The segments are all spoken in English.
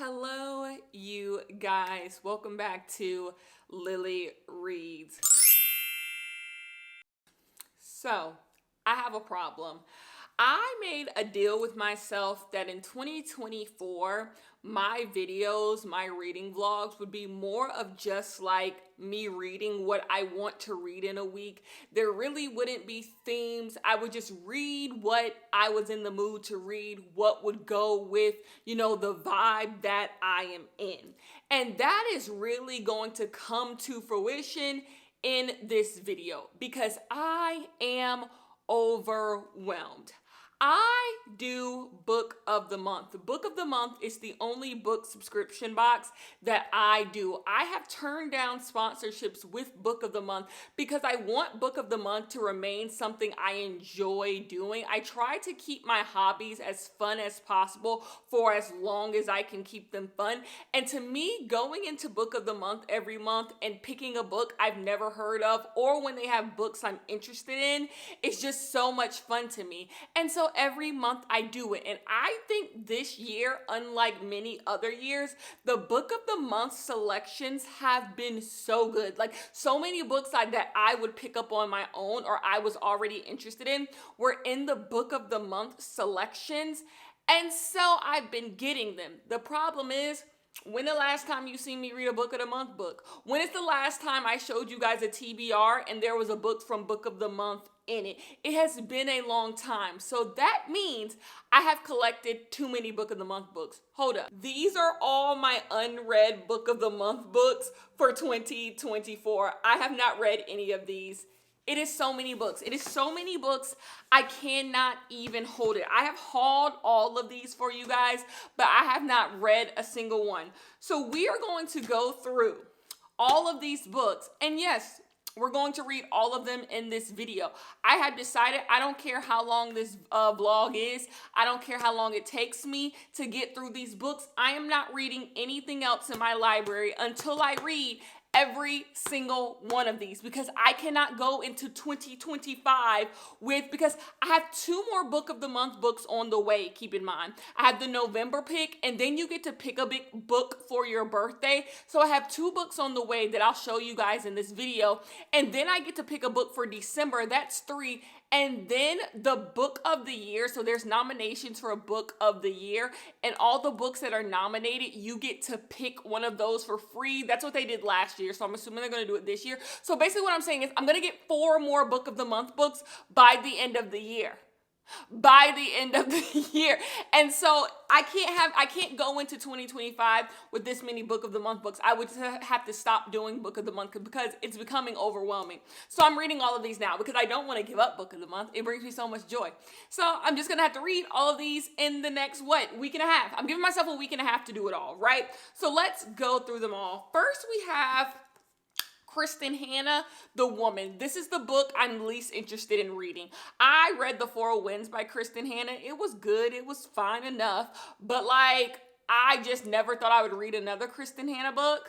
Hello, you guys. Welcome back to Lily Reads. So, I have a problem. I made a deal with myself that in 2024, my videos, my reading vlogs would be more of just like me reading what I want to read in a week. There really wouldn't be themes. I would just read what I was in the mood to read, what would go with, the vibe that I am in. And that is really going to come to fruition in this video because I am overwhelmed. I do Book of the Month. Book of the Month is the only book subscription box that I do. I have turned down sponsorships with Book of the Month because I want Book of the Month to remain something I enjoy doing. I try to keep my hobbies as fun as possible for as long as I can keep them fun. And to me, going into Book of the Month every month and picking a book I've never heard of, or when they have books I'm interested in, is just so much fun to me. And so every month I do it. And I think this year, unlike many other years, the Book of the Month selections have been so good. Like so many books that I would pick up on my own or I was already interested in were in the Book of the Month selections. And so I've been getting them. The problem is, when the last time you seen me read a Book of the Month book? When is the last time I showed you guys a TBR and there was a book from Book of the Month in it? It has been a long time. So that means I have collected too many Book of the Month books. Hold up. These are all my unread Book of the Month books for 2024. I have not read any of these. It is so many books. It is so many books. I cannot even hold it. I have hauled all of these for you guys, but I have not read a single one. So we are going to go through all of these books. And yes, we're going to read all of them in this video. I have decided I don't care how long this vlog is. I don't care how long it takes me to get through these books. I am not reading anything else in my library until I read every single one of these because I cannot go into 2025 because I have two more Book of the Month books on the way, keep in mind. I have the November pick and then you get to pick a big book for your birthday. So I have two books on the way that I'll show you guys in this video. And then I get to pick a book for December. That's 3. And then the Book of the Year. So there's nominations for a Book of the Year. And all the books that are nominated, you get to pick one of those for free. That's what they did last year. So I'm assuming they're going to do it this year. So basically what I'm saying is I'm going to get 4 more Book of the Month books by the end of the year. And so I can't go into 2025 with this many Book of the Month books. I would have to stop doing Book of the Month because it's becoming overwhelming. So I'm reading all of these now because I don't want to give up Book of the Month. It brings me so much joy. So I'm just going to have to read all of these in the next, week and a half. I'm giving myself a week and a half to do it all, right? So let's go through them all. First, we have Kristen Hannah, The Woman. This is the book I'm least interested in reading. I read The Four Winds by Kristen Hannah. It was good. It was fine enough. But I just never thought I would read another Kristen Hannah book.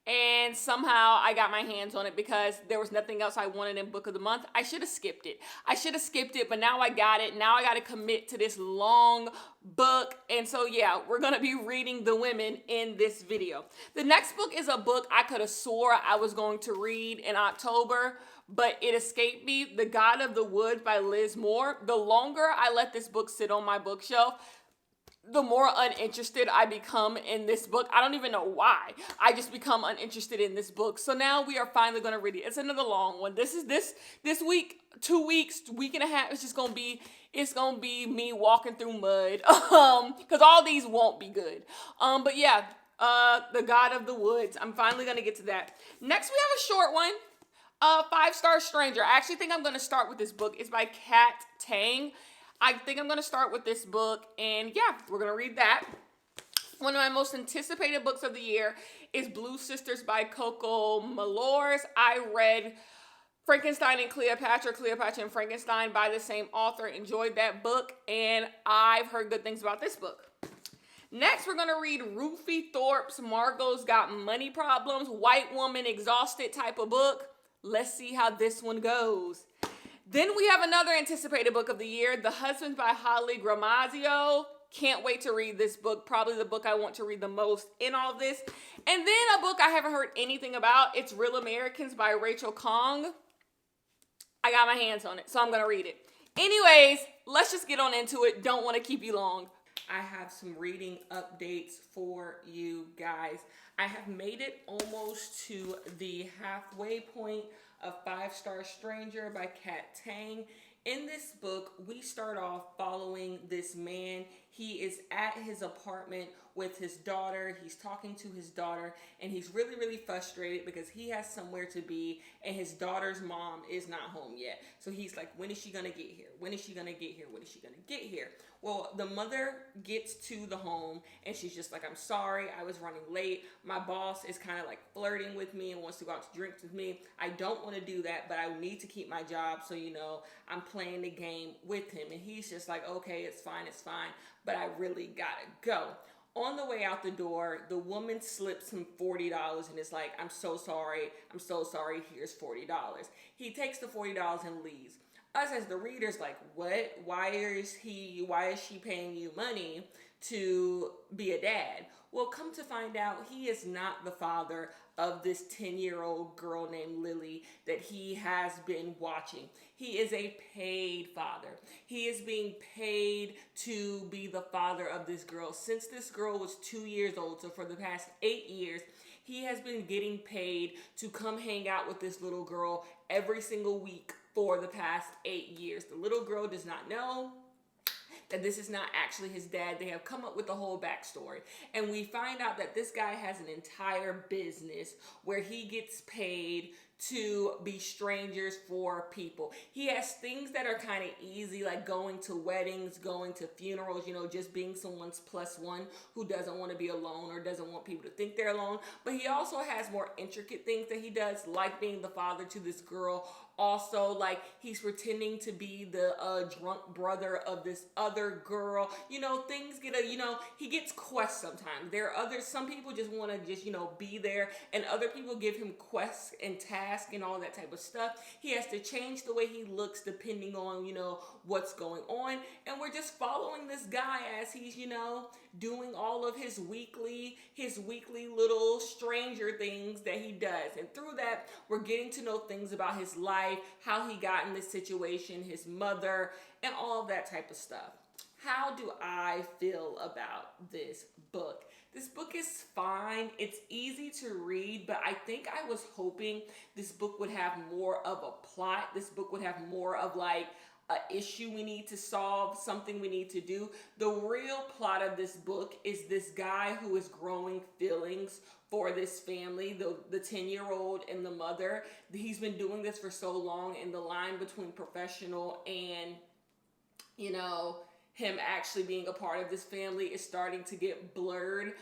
And somehow I got my hands on it because there was nothing else I wanted in Book of the Month. I should have skipped it, but now I got it. Now I got to commit to this long book. And so, yeah, we're going to be reading The Women in this video. The next book is a book I could have swore I was going to read in October, but it escaped me. The God of the Woods by Liz Moore. The longer I let this book sit on my bookshelf, the more uninterested I become in this book. I don't even know why. I just become uninterested in this book. So now we are finally going to read it. It's another long one. This week, 2 weeks, week and a half. It's going to be me walking through mud. Because all these won't be good. But yeah, The God of the Woods. I'm finally going to get to that. Next, we have a short one. 5-Star Stranger. I actually think I'm going to start with this book. It's by Kat Tang. I think I'm going to start with this book, and yeah, we're going to read that. One of my most anticipated books of the year is Blue Sisters by Coco Malors. I read Frankenstein and Cleopatra, Cleopatra and Frankenstein by the same author. Enjoyed that book, and I've heard good things about this book. Next, we're going to read Ruthie Thorpe's Margo's Got Money Problems, white woman exhausted type of book. Let's see how this one goes. Then we have another anticipated book of the year, The Husband by Holly Gramazio. Can't wait to read this book. Probably the book I want to read the most in all this. And then a book I haven't heard anything about. It's Real Americans by Rachel Khong. I got my hands on it, so I'm going to read it. Anyways, let's just get on into it. Don't want to keep you long. I have some reading updates for you guys. I have made it almost to the halfway point of 5-Star Stranger by Kat Tang. In this book, we start off following this man. He is at his apartment with his daughter. He's talking to his daughter, and he's really, really frustrated because he has somewhere to be, and his daughter's mom is not home yet. So he's like, when is she going to get here? When is she going to get here? When is she going to get here? Well, the mother gets to the home, and she's just like, I'm sorry, I was running late. My boss is kind of like flirting with me and wants to go out to drinks with me. I don't want to do that, but I need to keep my job, so, I'm playing the game with him. And he's just like, okay, it's fine, but I really gotta go. On the way out the door, the woman slips him $40 and is like, I'm so sorry, here's $40. He takes the $40 and leaves. Us as the readers like, what? Why is she paying you money to be a dad? Well, come to find out, he is not the father of this 10-year-old girl named Lily that he has been watching. He is a paid father. He is being paid to be the father of this girl. Since this girl was 2 years old, so for the past 8 years, he has been getting paid to come hang out with this little girl every single week for the past 8 years. The little girl does not know that this is not actually his dad. They have come up with the whole backstory. And we find out that this guy has an entire business where he gets paid to be strangers for people. He has things that are kind of easy, like going to weddings, going to funerals, just being someone's plus one who doesn't want to be alone or doesn't want people to think they're alone. But he also has more intricate things that he does, like being the father to this girl. Also, like, he's pretending to be the drunk brother of this other girl. Things get he gets quests sometimes. Some people just want to just, be there, and other people give him quests and tasks and all that type of stuff. He has to change the way he looks depending on, what's going on. And we're just following this guy as he's, doing all of his weekly little stranger things that he does. And through that, we're getting to know things about his life, how he got in this situation, his mother, and all of that type of stuff. How do I feel about this book? This book is fine. It's easy to read, but I think I was hoping this book would have more of a plot. This book would have more of like an issue we need to solve, something we need to do. The real plot of this book is this guy who is growing feelings for this family, the 10-year-old and the mother. He's been doing this for so long, and the line between professional and, him actually being a part of this family is starting to get blurred.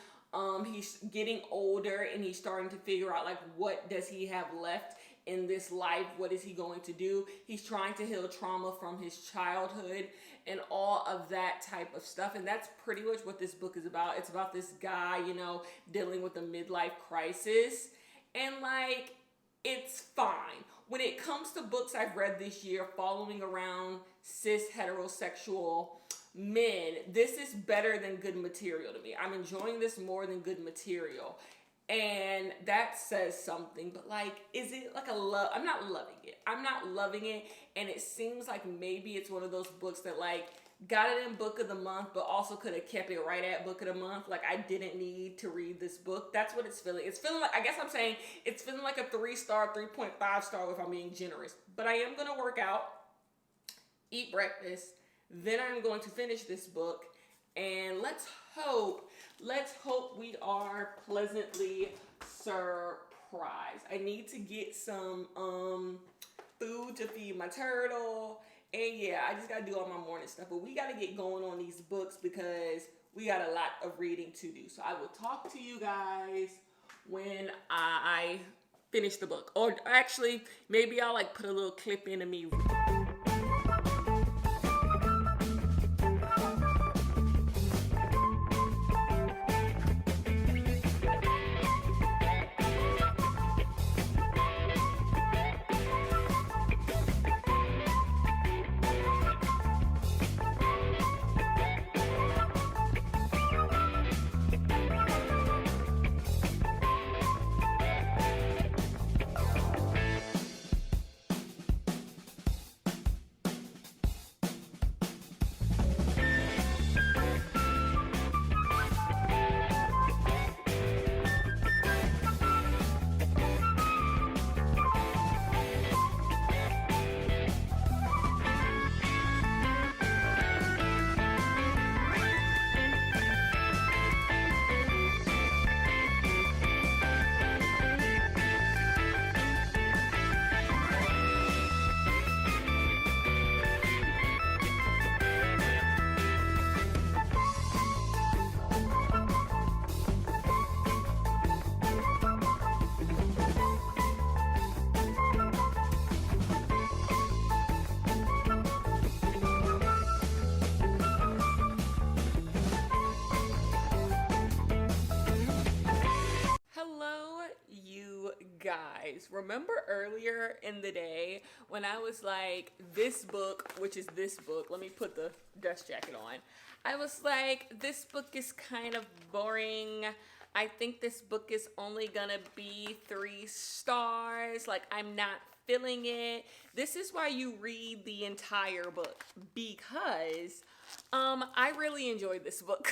He's getting older, and he's starting to figure out, like, what does he have left in this life? What is he going to do? He's trying to heal trauma from his childhood and all of that type of stuff. And that's pretty much what this book is about. It's about this guy, dealing with a midlife crisis. And like, it's fine. When it comes to books I've read this year following around cis heterosexual men, this is better than good material to me. I'm enjoying this more than good material. And that says something, but like, is it like a love? I'm not loving it. And it seems like maybe it's one of those books that like got it in book of the month, but also could have kept it right at book of the month. Like, I didn't need to read this book. That's what it's feeling. It's feeling like, I guess I'm saying it's feeling like a 3-star, 3.5 star if I'm being generous. But I am going to work out, eat breakfast, then I'm going to finish this book. And let's hope we are pleasantly surprised. I need to get some food to feed my turtle. And yeah, I just got to do all my morning stuff. But we got to get going on these books because we got a lot of reading to do. So I will talk to you guys when I finish the book. Or actually, maybe I'll like put a little clip in of me. guys, remember earlier in the day when I was like, this book, which is this book, let me put the dust jacket on. I was like, this book is kind of boring. I think this book is only gonna be 3 stars. Like, I'm not feeling it. This is why you read the entire book, because I really enjoyed this book.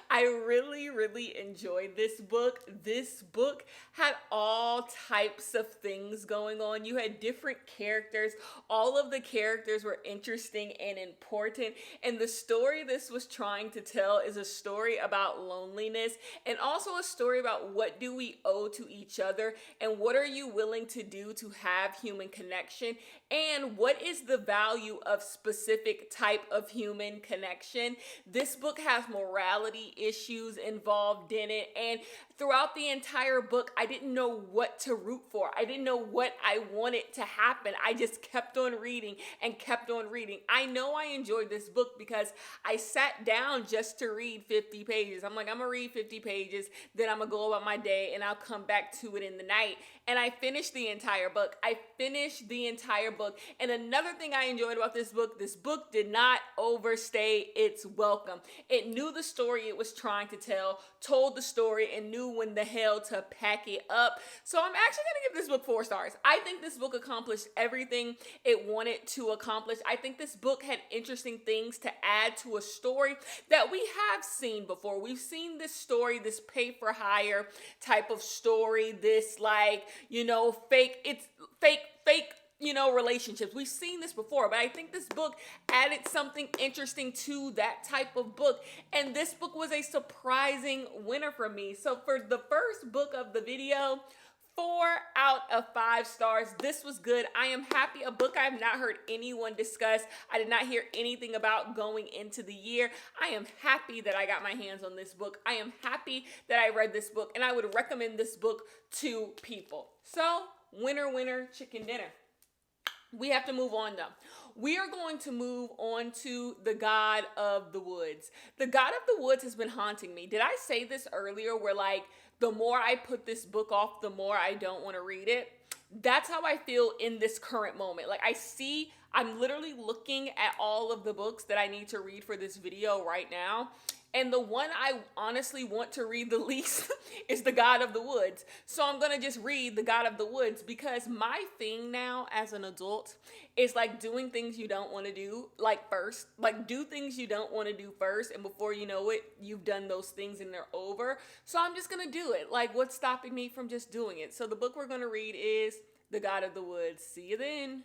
I really, really enjoyed this book. This book had all types of things going on. You had different characters. All of the characters were interesting and important. And the story this was trying to tell is a story about loneliness, and also a story about what do we owe to each other, and what are you willing to do to have human connection, and what is the value of specific type of human connection. This book has morality issues involved in it, and throughout the entire book, I didn't know what to root for. I didn't know what I wanted to happen. I just kept on reading and kept on reading. I know I enjoyed this book because I sat down just to read 50 pages. I'm like, I'm gonna read 50 pages, then I'm gonna go about my day, and I'll come back to it in the night. And I finished the entire book. And another thing I enjoyed about this book did not overstay its welcome. It knew the story it was trying to tell, told the story, and knew when the hell to pack it up. So I'm actually going to give this book 4 stars. I think this book accomplished everything it wanted to accomplish. I think this book had interesting things to add to a story that we have seen before. We've seen this story, this pay for hire type of story, this fake relationships. We've seen this before, but I think this book added something interesting to that type of book. And this book was a surprising winner for me. So for the first book of the video, 4 out of 5 stars. This was good. I am happy. A book I have not heard anyone discuss. I did not hear anything about going into the year. I am happy that I got my hands on this book. I am happy that I read this book, and I would recommend this book to people. So, winner, winner, chicken dinner. We have to move on though. We are going to move on to The God of the Woods. The God of the Woods has been haunting me. Did I say this earlier where like the more I put this book off, the more I don't want to read it? That's how I feel in this current moment. Like I'm literally looking at all of the books that I need to read for this video right now. And the one I honestly want to read the least is The God of the Woods. So I'm going to just read The God of the Woods, because my thing now as an adult is like doing things you don't want to do first. Like do things you don't want to do first, and before you know it, you've done those things and they're over. So I'm just going to do it. Like, what's stopping me from just doing it? So the book we're going to read is The God of the Woods. See you then.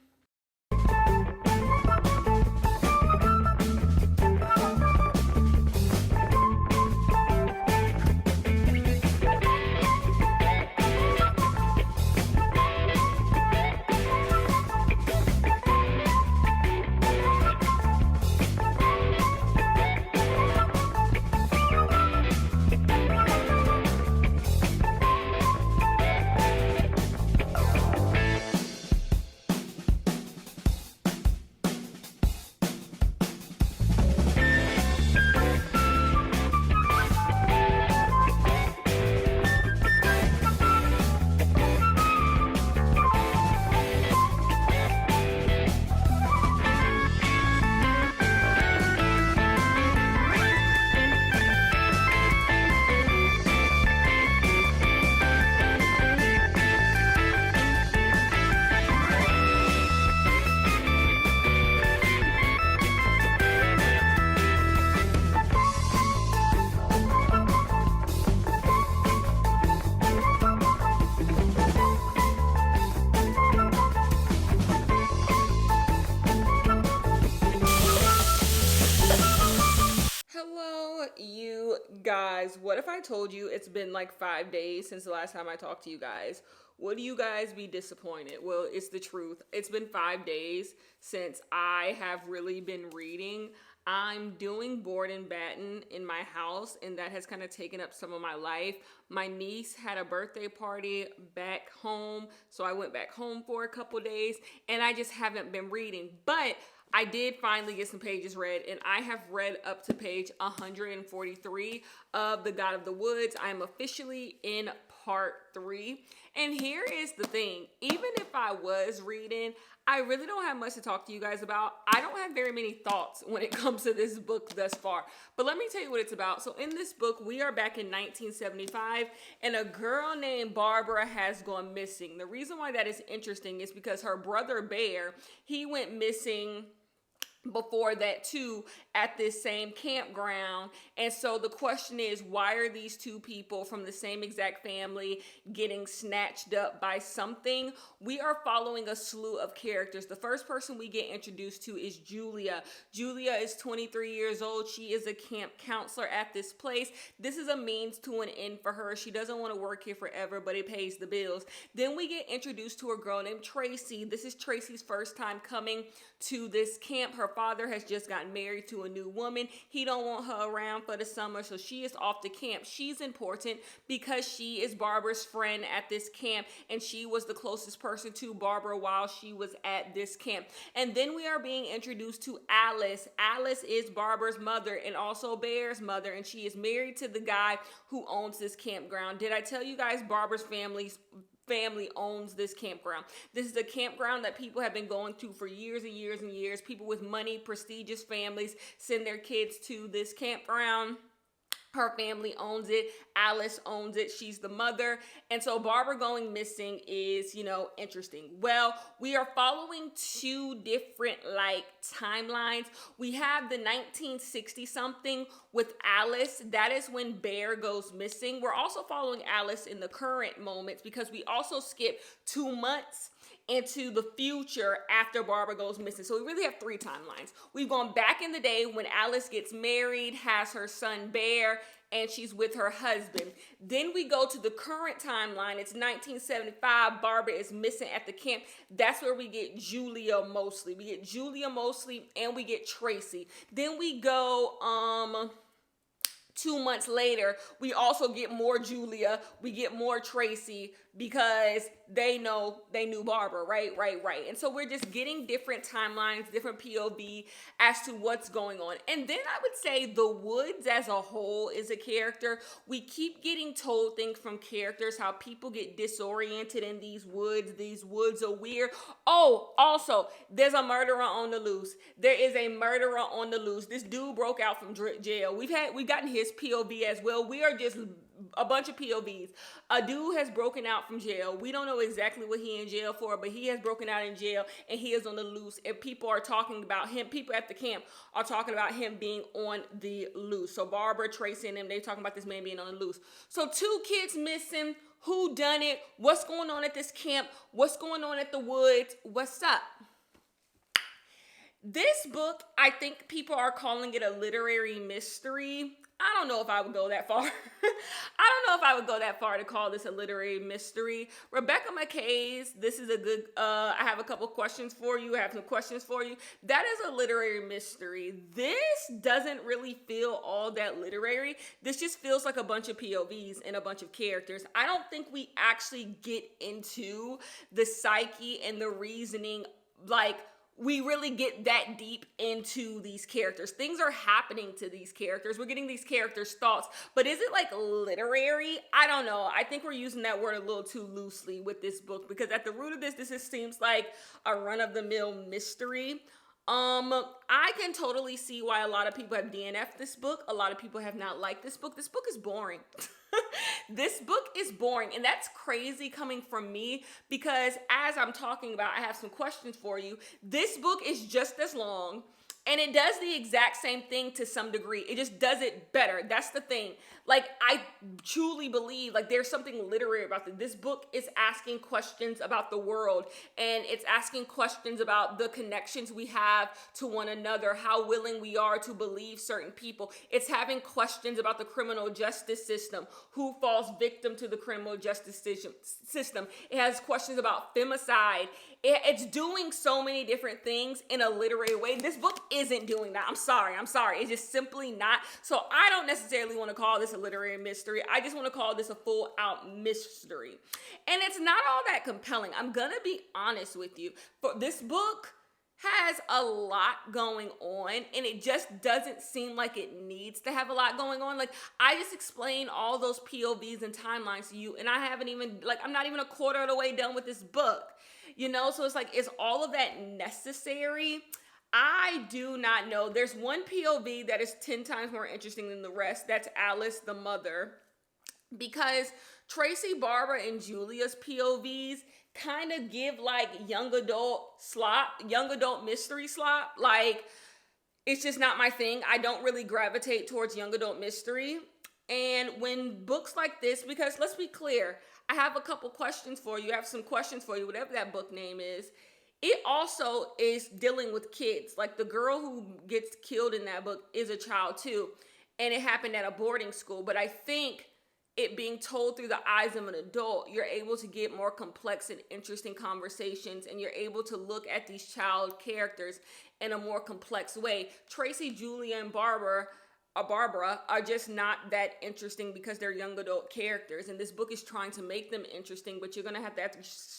Guys, what if I told you it's been like 5 days since the last time I talked to you guys? Would you guys be disappointed? Well, it's the truth. It's been 5 days since I have really been reading. I'm doing board and batten in my house, and that has kind of taken up some of my life. My niece had a birthday party back home, so I went back home for a couple days, and I just haven't been reading. But I did finally get some pages read, and I have read up to page 143 of The God of the Woods. I am officially in part 3. And here is the thing. Even if I was reading, I really don't have much to talk to you guys about. I don't have very many thoughts when it comes to this book thus far. But let me tell you what it's about. So in this book, we are back in 1975, and a girl named Barbara has gone missing. The reason why that is interesting is because her brother Bear, he went missing before that too at this same campground. And so the question is, why are these two people from the same exact family getting snatched up by something? We are following a slew of characters. The first person we get introduced to is Julia. Julia is 23 years old. She is a camp counselor at this place. This is a means to an end for her. She doesn't want to work here forever, but it pays the bills. Then we get introduced to a girl named Tracy. This is Tracy's first time coming to this camp. Her father has just gotten married to a new woman. He don't want her around for the summer, so she is off to camp. She's important because she is Barbara's friend at this camp, and she was the closest person to Barbara while she was at this camp. And then we are being introduced to Alice. Alice is Barbara's mother and also Bear's mother, and she is married to the guy who owns this campground. Did I tell you guys Barbara's family owns this campground? This is a campground that people have been going to for years and years and years. People with money, prestigious families send their kids to this campground. Her family owns it. Alice owns it. She's the mother. And so Barbara going missing is, interesting. Well, we are following two different timelines. We have the 1960 something with Alice. That is when Bear goes missing. We're also following Alice in the current moments because we also skip 2 months into the future after Barbara goes missing. So we really have 3 timelines. We've gone back in the day when Alice gets married, has her son Bear, and she's with her husband. Then we go to the current timeline. It's 1975. Barbara is missing at the camp. That's where we get Julia Mosley. We get Julia Mosley and we get Tracy. Then we go 2 months later, we also get more Julia, we get more Tracy because they knew Barbara, right? And so we're just getting different timelines, different POV as to what's going on. And then I would say the woods as a whole is a character. We keep getting told things from characters, how people get disoriented in these woods. These woods are weird. Oh, also, there's a murderer on the loose. There is a murderer on the loose. This dude broke out from jail. We've gotten his POV as well. We are just a bunch of POVs. A dude has broken out from jail. We don't know exactly what he in jail for, but he has broken out in jail and he is on the loose. And people are talking about him. People at the camp are talking about him being on the loose. So Barbara, Tracy, and them, they talking about this man being on the loose. So 2 kids missing. Who done it? What's going on at this camp? What's going on at the woods? What's up? This book, I think people are calling it a literary mystery. I don't know if I would go that far. To call this a literary mystery. Rebecca McKay's, this is a good, I have a couple questions for you. I have some questions for you. That is a literary mystery. This doesn't really feel all that literary. This just feels like a bunch of POVs and a bunch of characters. I don't think we actually get into the psyche and the reasoning, we really get that deep into these characters. Things are happening to these characters. We're getting these characters' thoughts. But is it literary? I don't know. I think we're using that word a little too loosely with this book because at the root of this just seems like a run-of-the-mill mystery. I can totally see why a lot of people have DNF'd this book. A lot of people have not liked this book. This book is boring. This book is boring, and that's crazy coming from me because as I'm talking about, I have some questions for you. This book is just as long, and it does the exact same thing to some degree. It just does it better. That's the thing. I truly believe there's something literary about this. This book is asking questions about the world, and it's asking questions about the connections we have to one another, how willing we are to believe certain people. It's having questions about the criminal justice system, who falls victim to the criminal justice system. It has questions about femicide. It's doing so many different things in a literary way. This book isn't doing that. I'm sorry. It's just simply not. So I don't necessarily want to call this a literary mystery. I just want to call this a full out mystery. And it's not all that compelling. I'm going to be honest with you. For this book, has a lot going on, and it just doesn't seem like it needs to have a lot going on. Like, I just explained all those POVs and timelines to you, and I haven't even, like, I'm not even a quarter of the way done with this book, you know? So it's like, is all of that necessary? I do not know. There's one POV that is 10 times more interesting than the rest. That's Alice, the mother, because Tracy, Barbara, and Julia's POVs kind of give like young adult slop, young adult mystery slop. Like, it's just not my thing. I don't really gravitate towards young adult mystery. And when books like this, because let's be clear, I have a couple questions for you. I have some questions for you, whatever that book name is. It also is dealing with kids. Like, the girl who gets killed in that book is a child too. And it happened at a boarding school. But I think it being told through the eyes of an adult, you're able to get more complex and interesting conversations, and you're able to look at these child characters in a more complex way. Tracy, Julia, and Barbara are just not that interesting because they're young adult characters, and this book is trying to make them interesting, but you're gonna have to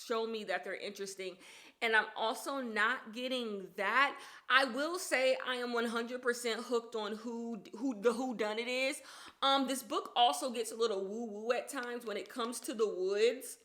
show me that they're interesting. And I'm also not getting that. I will say I am 100% hooked on who the whodunit is. This book also gets a little woo-woo at times when it comes to the woods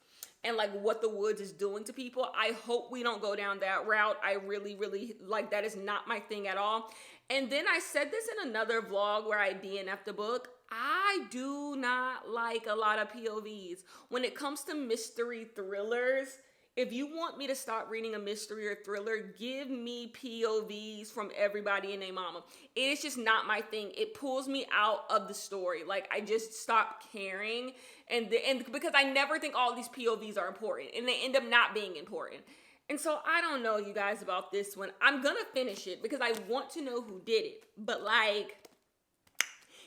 and like what the woods is doing to people. I hope we don't go down that route. I really, really, like, that is not my thing at all. And then I said this in another vlog where I DNF'd the book. I do not like a lot of POVs. When it comes to mystery thrillers, if you want me to stop reading a mystery or thriller, give me POVs from everybody and their mama. It is just not my thing. It pulls me out of the story. Like, I just stop caring. And because I never think all these POVs are important, and they end up not being important. And so I don't know, you guys, about this one. I'm gonna finish it because I want to know who did it. But like,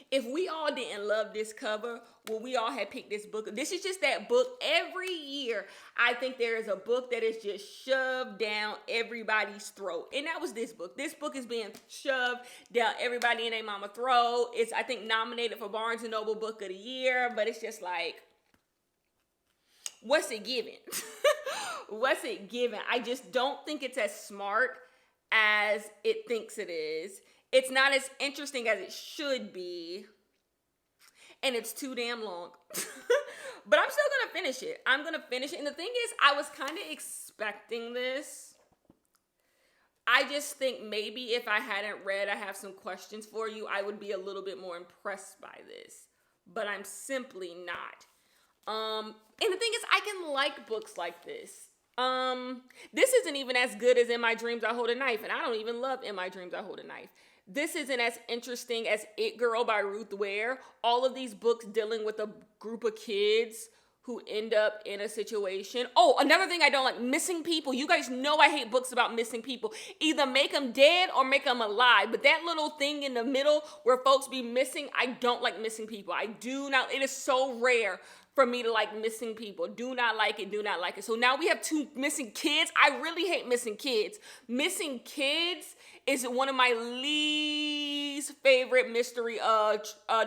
if we all didn't love this cover, well, we all had picked this book. This is just that book. Every year, I think there is a book that is just shoved down everybody's throat. And that was this book. This book is being shoved down everybody in their mama throat. It's, I think, nominated for Barnes & Noble Book of the Year. But it's just like, what's it giving? What's it giving? I just don't think it's as smart as it thinks it is. It's not as interesting as it should be. And it's too damn long. But I'm still going to finish it. I'm going to finish it. And the thing is, I was kind of expecting this. I just think maybe if I hadn't read, I have some questions for you, I would be a little bit more impressed by this. But I'm simply not. And the thing is, I can like books like this. This isn't even as good as In My Dreams I Hold a Knife. And I don't even love In My Dreams I Hold a Knife. This isn't as interesting as It Girl by Ruth Ware. All of these books dealing with a group of kids who end up in a situation. Oh, another thing I don't like, missing people. You guys know I hate books about missing people. Either make them dead or make them alive. But that little thing in the middle where folks be missing, I don't like missing people. I do not. It is so rare for me to like missing people. Do not like it, do not like it. So now we have 2 missing kids. I really hate missing kids. Missing kids is one of my least favorite mystery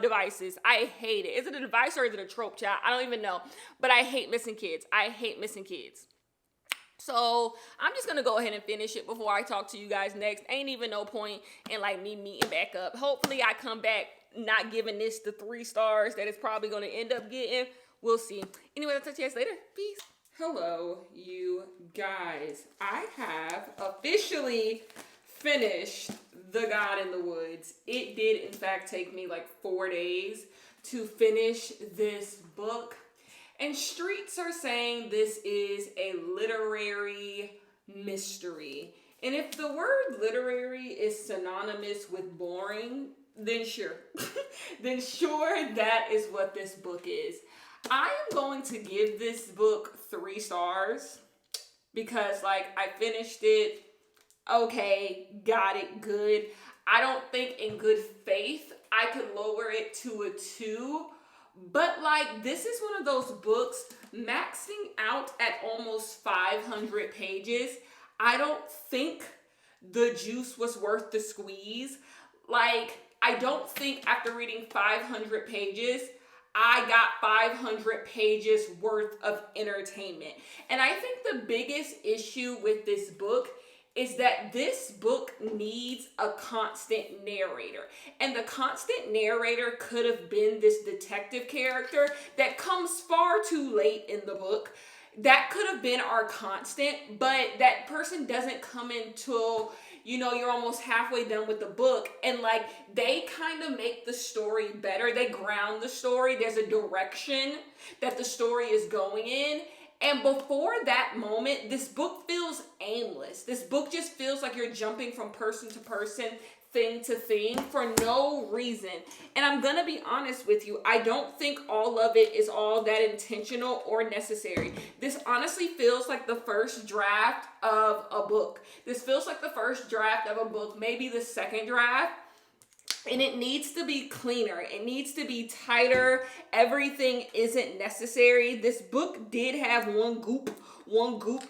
devices. I hate it. Is it a device or is it a trope, child? I don't even know. But I hate missing kids. I hate missing kids. So I'm just gonna go ahead and finish it before I talk to you guys next. Ain't even no point in like me meeting back up. Hopefully I come back not giving this the 3 stars that it's probably gonna end up getting. We'll see. Anyway, I'll talk to you guys later. Peace. Hello, you guys. I have officially finished The God in the Woods. It did, in fact, take me like 4 days to finish this book. And streets are saying this is a literary mystery. And if the word literary is synonymous with boring, then sure. Then sure, that is what this book is. I am going to give this book 3 stars because, like, I finished it. Okay, got it, good. I don't think in good faith I could lower it to a 2. But, like, this is one of those books maxing out at almost 500 pages. I don't think the juice was worth the squeeze. Like, I don't think after reading 500 pages, I got 500 pages worth of entertainment. And I think the biggest issue with this book is that this book needs a constant narrator. And the constant narrator could have been this detective character that comes far too late in the book. That could have been our constant, but that person doesn't come until, you're almost halfway done with the book. And like, they kind of make the story better. They ground the story. There's a direction that the story is going in. And before that moment, this book feels aimless. This book just feels like you're jumping from person to person, thing to thing for no reason. And I'm gonna be honest with you, I don't think all of it is all that intentional or necessary. This honestly feels like the first draft of a book. This feels like the first draft of a book, maybe the second draft. And it needs to be cleaner. It needs to be tighter. Everything isn't necessary. This book did have one goop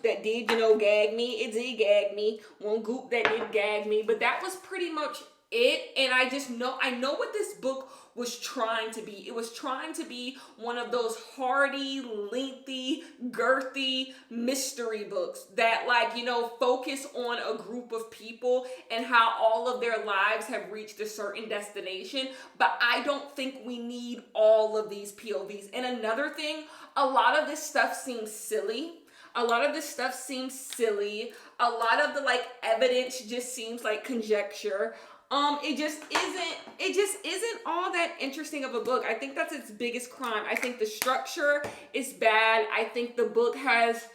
that did, gag me. It did gag me. One goop that did gag me. But that was pretty much it. And I know what this book was trying to be. It was trying to be one of those hardy, lengthy, girthy mystery books that focus on a group of people and how all of their lives have reached a certain destination. But I don't think we need all of these POVs. And another thing, a lot of this stuff seems silly. A lot of the evidence just seems like conjecture. It just isn't all that interesting of a book. I think that's its biggest crime. I think the structure is bad. I think the book has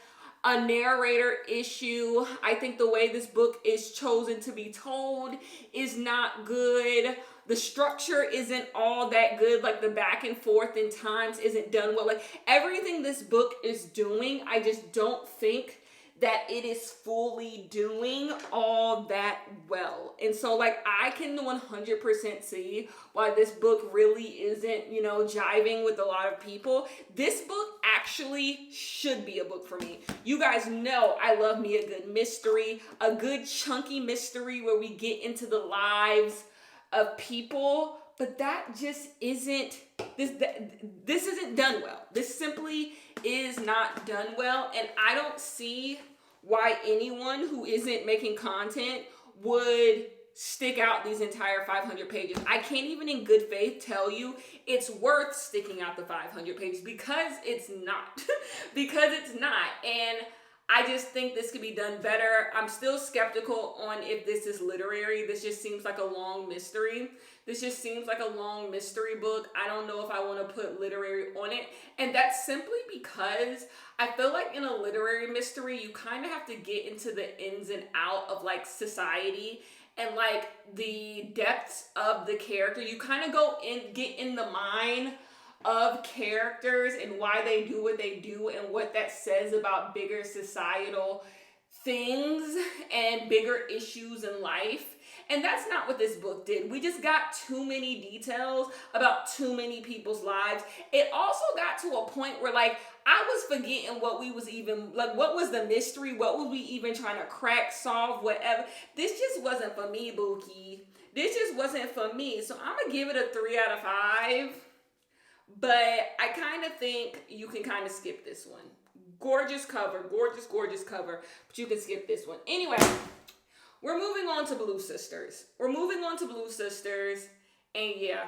a narrator issue. I think the way this book is chosen to be told is not good. The structure isn't all that good. Like the back and forth in times isn't done well. Like everything this book is doing, I just don't think that it is fully doing all that well. And so I can 100% see why this book really isn't, jiving with a lot of people. This book actually should be a book for me. You guys know I love me a good mystery, a good chunky mystery where we get into the lives of people, but that just isn't, this isn't done well. This simply is not done well, and I don't see why anyone who isn't making content would stick out these entire 500 pages. I can't even in good faith tell you it's worth sticking out the 500 pages because it's not. Because it's not. And I just think this could be done better. I'm still skeptical on if this is literary. This just seems like a long mystery. This just seems like a long mystery book. I don't know if I want to put literary on it. And that's simply because I feel like in a literary mystery, you kind of have to get into the ins and out of society and the depths of the character. You kind of get in the mind of characters and why they do what they do and what that says about bigger societal things and bigger issues in life. And that's not what this book did. We just got too many details about too many people's lives. It also got to a point where I was forgetting what we was even, what was the mystery? What was we even trying to crack, solve, whatever? This just wasn't for me, Bookie. This just wasn't for me. So I'm going to give it a 3 out of 5. But I kind of think you can kind of skip this one. Gorgeous cover, gorgeous cover, but you can skip this one. Anyway, we're moving on to Blue Sisters. And yeah,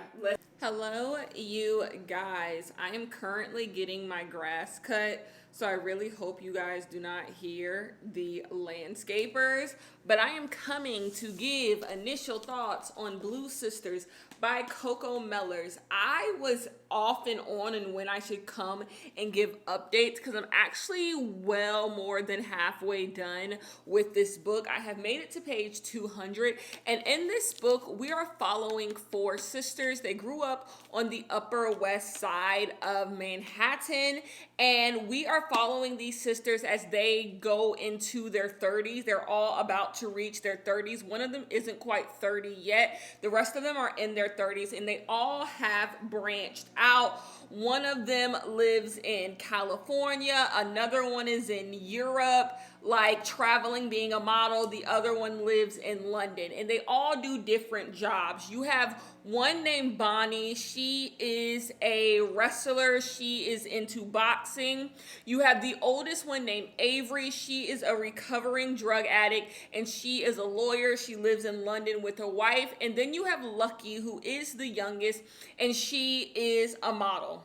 hello, you guys. I am currently getting my grass cut, so I really hope you guys do not hear the landscapers. But I am coming to give initial thoughts on Blue Sisters by Coco Mellors. I was off and on and when I should come and give updates because I'm actually well more than halfway done with this book. I have made it to page 200, and in this book we are following 4 sisters. They grew up on the Upper West Side of Manhattan, and we are following these sisters as they go into their 30s. They're all about to reach their 30s. One of them isn't quite 30 yet. The rest of them are in their 30s, and they all have branched out. One of them lives in California. Another one is in Europe. like traveling, being a model. The other one lives in London, and they all do different jobs. You have one named Bonnie. She is a wrestler. She is into boxing. You have the oldest one named Avery. She is a recovering drug addict, and she is a lawyer. She lives in London with her wife. And then you have Lucky, who is the youngest, and she is a model,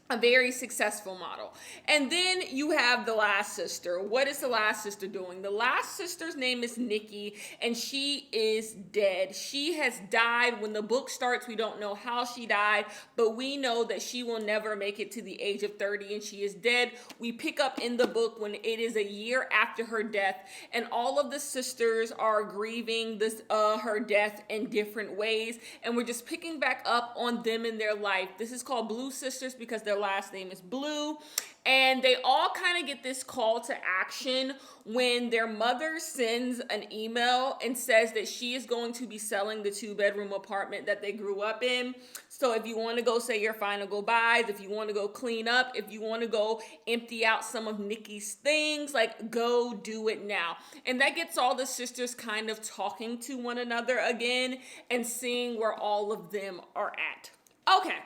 a very successful model. And then you have the last sister. What is the last sister doing? The last sister's name is Nikki, and she is dead. She has died. When the book starts, we don't know how she died, but we know that she will never make it to the age of 30, and she is dead. We pick up in the book when it is a year after her death, and all of the sisters are grieving this her death in different ways, and we're just picking back up on them in their life. This is called Blue Sisters because their last name is Blue, and they all kind of get this call to action when their mother sends an email and says that she is going to be selling the 2-bedroom apartment that they grew up in. So if you want to go say your final goodbyes, if you want to go clean up, if you want to go empty out some of Nikki's things, like, go do it now. And that gets all the sisters kind of talking to one another again and seeing where all of them are at. Okay.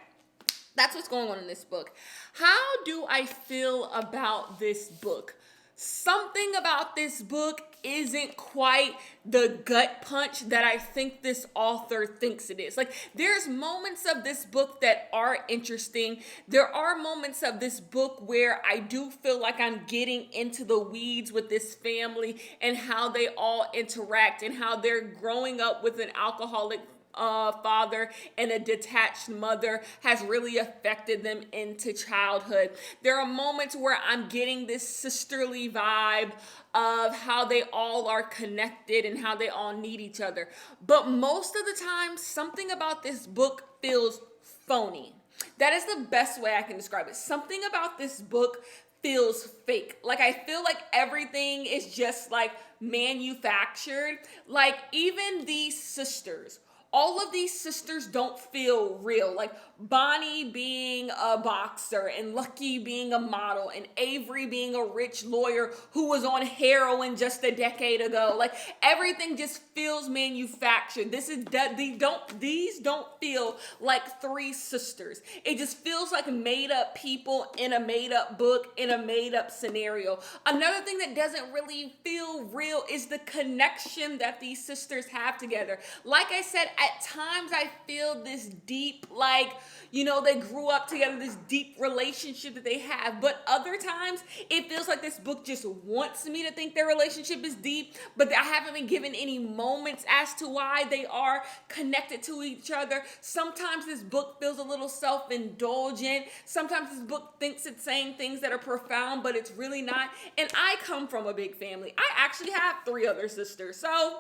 That's what's going on in this book. How do I feel about this book? Something about this book isn't quite the gut punch that I think this author thinks it is. Like, there's moments of this book that are interesting. There are moments of this book where I do feel like I'm getting into the weeds with this family and how they all interact and how they're growing up with an alcoholic father and a detached mother has really affected them into childhood. There are moments where I'm getting this sisterly vibe of how they all are connected and how they all need each other. But most of the time, something about this book feels phony. That is the best way I can describe it. Something about this book feels fake. Like, I feel like everything is just like manufactured. Like, even these sisters, all of these sisters don't feel real. Like, Bonnie being a boxer and Lucky being a model and Avery being a rich lawyer who was on heroin just a decade ago. Like, everything just feels manufactured. These don't feel like three sisters. It just feels like made up people in a made up book in a made up scenario. Another thing that doesn't really feel real is the connection that these sisters have together. Like I said, at times I feel this deep, like, they grew up together, this deep relationship that they have. But other times it feels like this book just wants me to think their relationship is deep, but I haven't been given any moments as to why they are connected to each other. Sometimes this book feels a little self-indulgent. Sometimes this book thinks it's saying things that are profound, but it's really not. And I come from a big family. I actually have 3 other sisters. So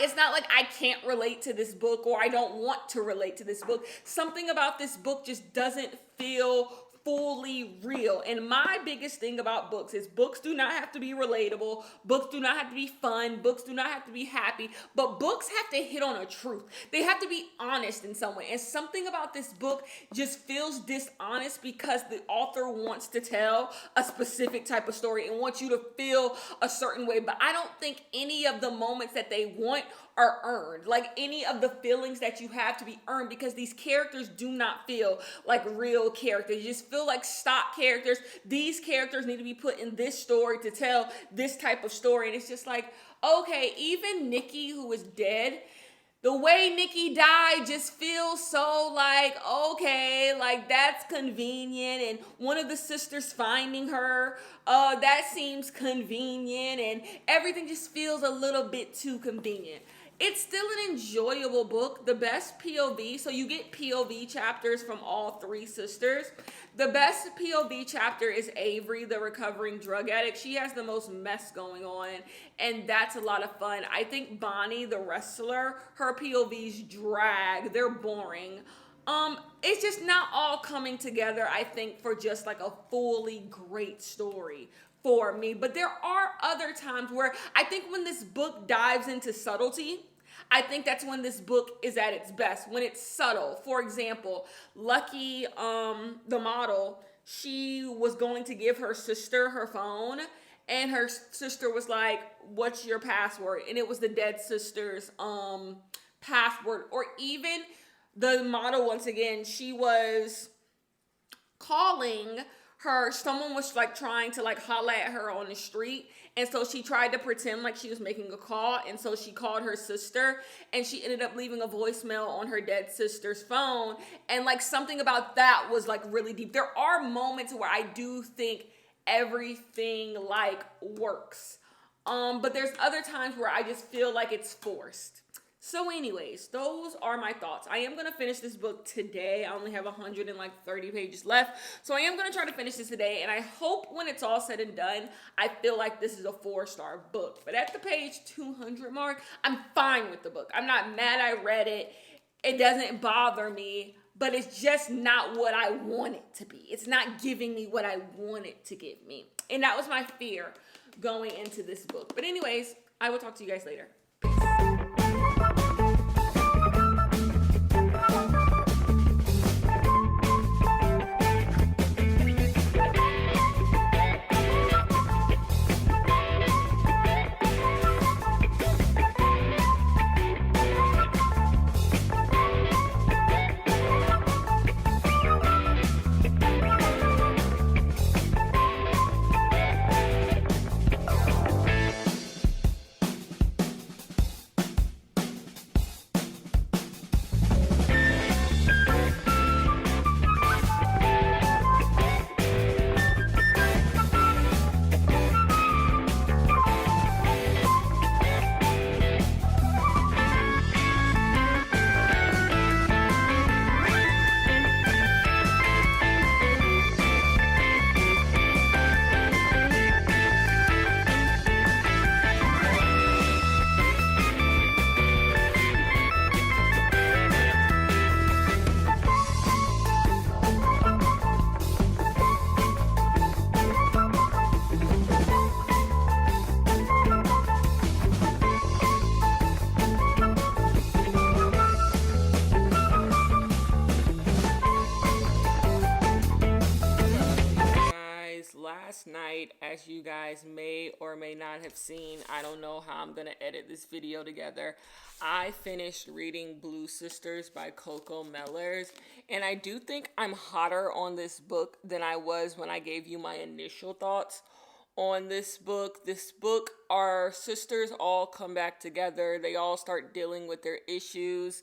it's not like I can't relate to this book or I don't want to relate to this book. Something about this book just doesn't feel fully real. And my biggest thing about books is books do not have to be relatable. Books do not have to be fun. Books do not have to be happy. But books have to hit on a truth. They have to be honest in some way. And something about this book just feels dishonest because the author wants to tell a specific type of story and wants you to feel a certain way. But I don't think any of the moments that they want are earned. Like, any of the feelings that you have to be earned, because these characters do not feel like real characters. You just feel like stock characters. These characters need to be put in this story to tell this type of story. And it's just like, okay, even Nikki, who is dead, the way Nikki died just feels so like, okay, like that's convenient. And one of the sisters finding her, that seems convenient. And everything just feels a little bit too convenient. It's still an enjoyable book. The best POV, so you get POV chapters from all 3 sisters. The best POV chapter is Avery, the recovering drug addict. She has the most mess going on, and that's a lot of fun. I think Bonnie, the wrestler, her POVs drag. They're boring. It's just not all coming together, I think, for just like a fully great story for me. But there are other times where I think when this book dives into subtlety, I think that's when this book is at its best, when it's subtle. For example, Lucky, the model, she was going to give her sister her phone, and her sister was like, "What's your password?" And it was the dead sister's password. Or even the model, once again, she was calling her, someone was like trying to like holla at her on the street, and so she tried to pretend like she was making a call, and so she called her sister, and she ended up leaving a voicemail on her dead sister's phone. And like something about that was like really deep. There are moments where I do think everything like works, but there's other times where I just feel like it's forced. So anyways, those are my thoughts. I am going to finish this book today. I only have 130 pages left. So I am going to try to finish this today. And I hope when it's all said and done, I feel like this is a 4-star book. But at the page 200 mark, I'm fine with the book. I'm not mad I read it. It doesn't bother me. But it's just not what I want it to be. It's not giving me what I want it to give me. And that was my fear going into this book. But anyways, I will talk to you guys later. Last night, as you guys may or may not have seen, I don't know how I'm going to edit this video together, I finished reading Blue Sisters by Coco Mellers, and I do think I'm hotter on this book than I was when I gave you my initial thoughts on this book. This book, our sisters all come back together, they all start dealing with their issues.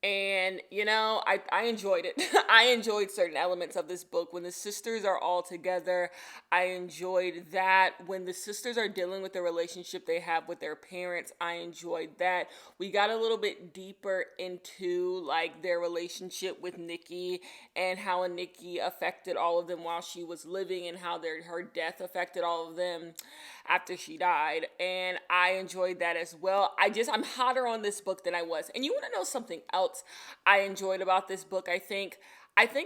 And, you know, I enjoyed it. I enjoyed certain elements of this book. When the sisters are all together, I enjoyed that. When the sisters are dealing with the relationship they have with their parents, I enjoyed that. We got a little bit deeper into, like, their relationship with Nikki and how Nikki affected all of them while she was living, and how her death affected all of them after she died. And I enjoyed that as well. I'm hotter on this book than I was. And you want to know something else I enjoyed about this book? I think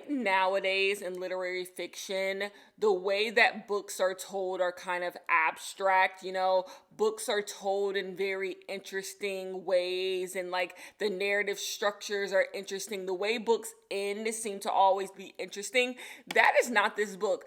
nowadays in literary fiction, the way that books are told are kind of abstract. You know, books are told in very interesting ways, and like the narrative structures are interesting. The way books end seem to always be interesting. That is not this book.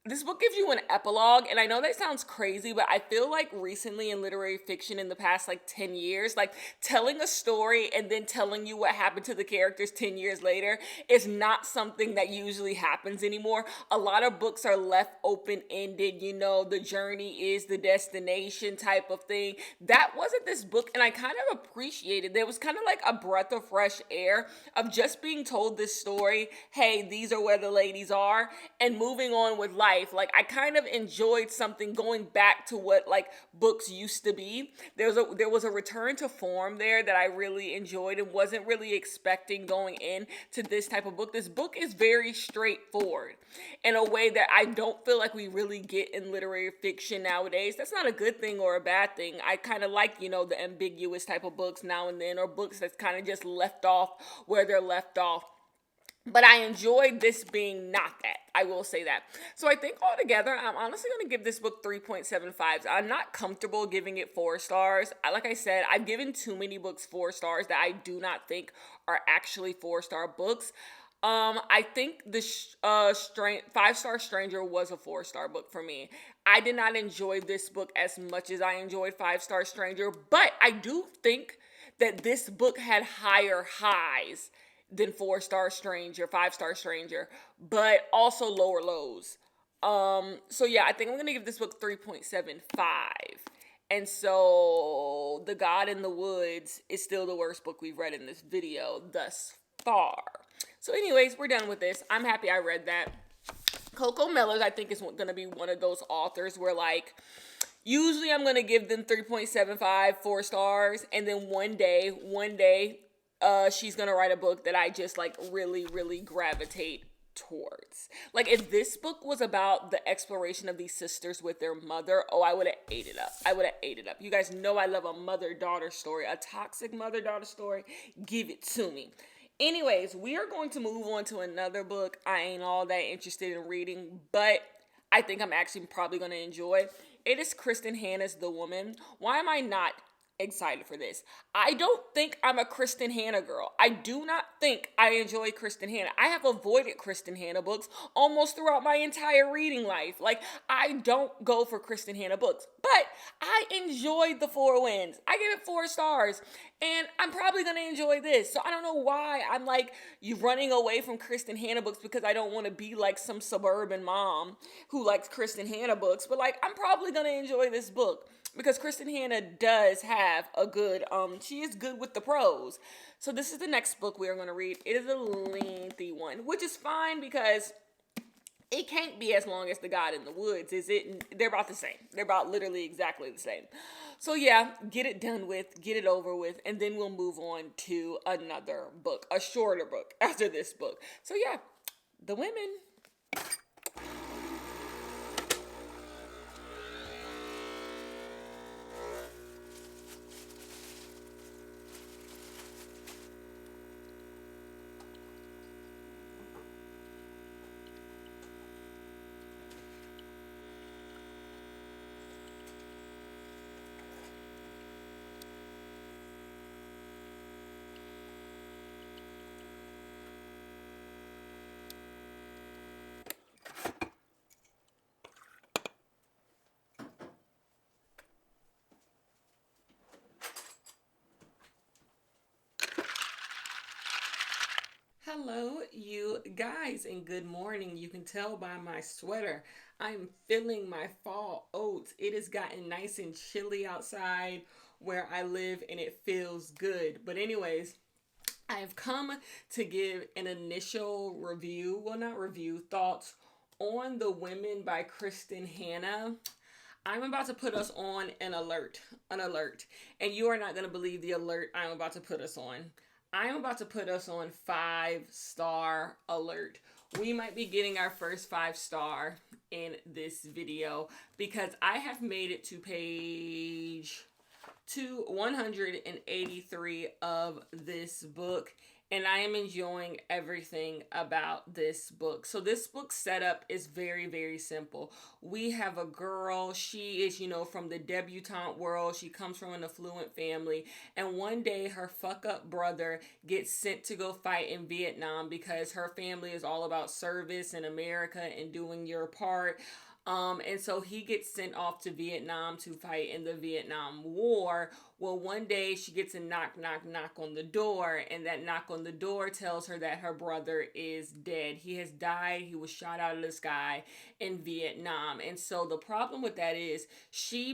This book gives you an epilogue, and I know that sounds crazy, but I feel like recently in literary fiction in the past, like 10 years, like telling a story and then telling you what happened to the characters 10 years later is not something that usually happens anymore. A lot of books are left open-ended, you know, the journey is the destination type of thing. That wasn't this book, and I kind of appreciated it. There was kind of like a breath of fresh air of just being told this story, hey, these are where the ladies are, and moving on with life. Like, I kind of enjoyed something going back to what like books used to be. There was a return to form there that I really enjoyed and wasn't really expecting going into this type of book. This book is very straightforward in a way that I don't feel like we really get in literary fiction nowadays. That's not a good thing or a bad thing. I kind of like, you know, the ambiguous type of books now and then, or books that's kind of just left off where they're left off. But I enjoyed this being not that. I will say that. So I think altogether, I'm honestly going to give this book 3.75. I'm not comfortable giving it 4 stars. Like I said, I've given too many books 4 stars that I do not think are actually 4-star books. I think the Five Star Stranger was a 4-star book for me. I did not enjoy this book as much as I enjoyed Five Star Stranger, but I do think that this book had higher highs than 4-star Stranger, 5-star Stranger, but also lower lows. So yeah, I think I'm gonna give this book 3.75. And so, The God in the Woods is still the worst book we've read in this video thus far. So anyways, we're done with this. I'm happy I read that. Coco Mellors, I think, is going to be one of those authors where, like, usually I'm going to give them 3.75, 4 stars. And then one day, she's going to write a book that I just, like, really, really gravitate towards. Like, if this book was about the exploration of these sisters with their mother, oh, I would have ate it up. I would have ate it up. You guys know I love a mother-daughter story, a toxic mother-daughter story. Give it to me. Anyways, we are going to move on to another book I ain't all that interested in reading, but I think I'm actually probably going to enjoy. It is Kristen Hanna's The Woman. Why am I not excited for this? I don't think I'm a Kristen Hanna girl. I do not think I enjoy Kristen Hanna. I have avoided Kristen Hanna books almost throughout my entire reading life. Like, I don't go for Kristen Hanna books, but I enjoyed The Four Winds. I gave it 4 stars, and I'm probably going to enjoy this. So I don't know why I'm like you running away from Kristen Hanna books because I don't want to be like some suburban mom who likes Kristen Hanna books, but like I'm probably going to enjoy this book because Kristen Hanna does have a good, she is good with the prose. So this is the next book we are going to read. It is a lengthy one, which is fine because it can't be as long as The God in the Woods, is it? They're about the same. They're about literally exactly the same. So yeah, get it done with, get it over with, and then we'll move on to another book, a shorter book after this book. So yeah, The Women. Hello, you guys, and good morning. You can tell by my sweater, I'm feeling my fall oats. It has gotten nice and chilly outside where I live, and it feels good. But anyways, I've come to give an initial review, well, not review, thoughts on The Women by Kristen Hanna. I'm about to put us on an alert, and you are not going to believe the alert I'm about to put us on. I'm about to put us on 5-star alert. We might be getting our first 5-star in this video because I have made it to page 183 of this book, and I am enjoying everything about this book. So this book setup is very, very simple. We have a girl. She is, from the debutante world. She comes from an affluent family. And one day her fuck up brother gets sent to go fight in Vietnam because her family is all about service in America and doing your part. And so he gets sent off to Vietnam to fight in the Vietnam War. Well, one day she gets a knock on the door, and that knock on the door tells her that her brother is dead. He has died. He was shot out of the sky in Vietnam. And so the problem with that is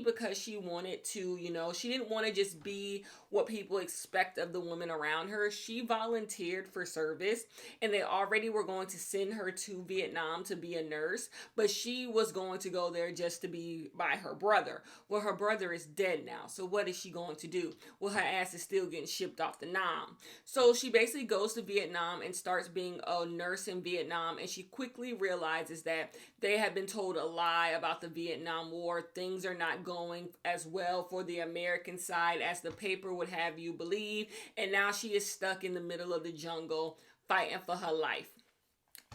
because she wanted to, she didn't want to just be what people expect of the women around her. She volunteered for service, and they already were going to send her to Vietnam to be a nurse, but she was going to go there just to be by her brother. Well, her brother is dead now. So what is she going to do? Well, her ass is still getting shipped off to Nam. So she basically goes to Vietnam and starts being a nurse in Vietnam, and she quickly realizes that they have been told a lie about the Vietnam War. Things are not going as well for the American side as the paper would have you believe, and now she is stuck in the middle of the jungle fighting for her life.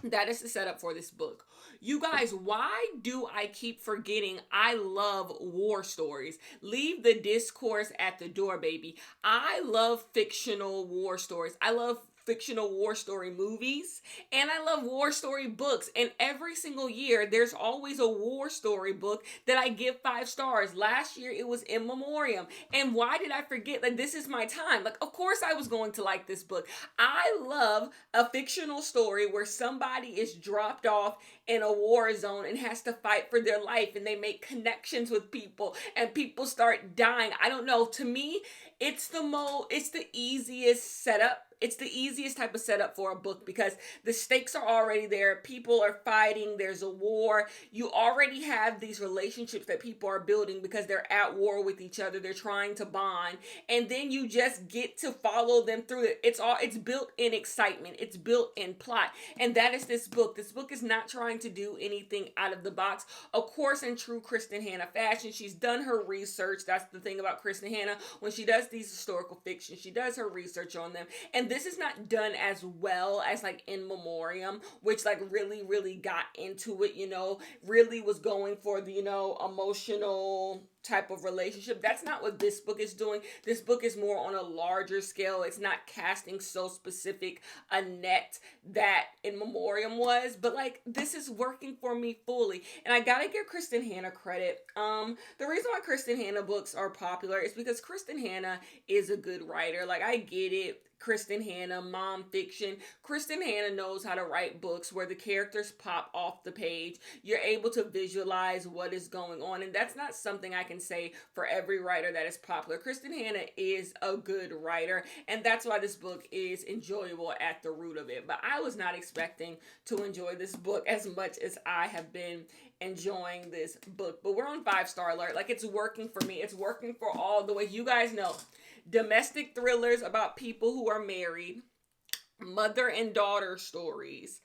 That is the setup for this book. You guys, why do I keep forgetting I love war stories? Leave the discourse at the door, baby. I love fictional war stories. I love fictional war story movies, and I love war story books. And every single year there's always a war story book that I give 5 stars. Last year it was In Memoriam. And why did I forget that this is my time? Like, of course I was going to like this book. I love a fictional story where somebody is dropped off in a war zone and has to fight for their life, and they make connections with people and people start dying. I don't know, to me it's the easiest setup. It's the easiest type of setup for a book because the stakes are already there. People are fighting. There's a war. You already have these relationships that people are building because they're at war with each other. They're trying to bond. And then you just get to follow them through it. It's built in excitement. It's built in plot. And that is this book. This book is not trying to do anything out of the box. Of course, in true Kristen Hanna fashion, she's done her research. That's the thing about Kristen Hanna. When she does these historical fiction, she does her research on them. And this is not done as well as like In Memoriam, which like really got into it, really was going for the, emotional type of relationship. That's not what this book is doing. This book is more on a larger scale. It's not casting so specific a net that In Memoriam was, but like this is working for me fully. And I gotta give Kristen Hanna credit. The reason why Kristen Hanna books are popular is because Kristen Hanna is a good writer. Like, I get it. Kristen Hanna, mom fiction. Kristen Hanna knows how to write books where the characters pop off the page. You're able to visualize what is going on. And that's not something I can say for every writer that is popular. Kristen Hanna is a good writer. And that's why this book is enjoyable at the root of it. But I was not expecting to enjoy this book as much as I have been enjoying this book. But we're on 5-star alert. Like, it's working for me. It's working for all the way. You guys know, domestic thrillers about people who are married, mother and daughter stories,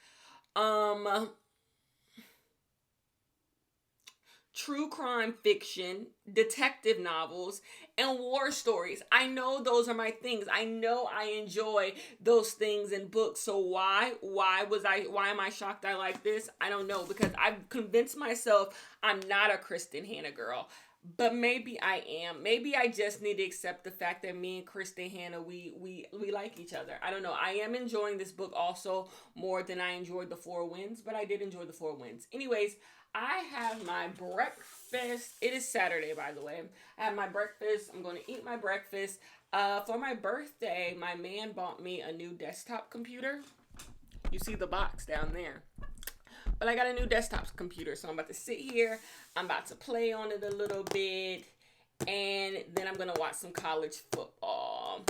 true crime fiction, detective novels, and war stories. I know those are my things. I know I enjoy those things in books. So why am I shocked I like this? I don't know, because I've convinced myself I'm not a Kristen Hanna girl. But maybe I am. Maybe I just need to accept the fact that me and Kristen Hanna, we like each other. I don't know. I am enjoying this book also more than I enjoyed The Four Winds, but I did enjoy The Four Winds. Anyways, I have my breakfast. It is Saturday, by the way. I have my breakfast. I'm going to eat my breakfast. For my birthday, my man bought me a new desktop computer. You see the box down there. But I got a new desktop computer, so I'm about to sit here. I'm about to play on it a little bit, and then I'm going to watch some college football.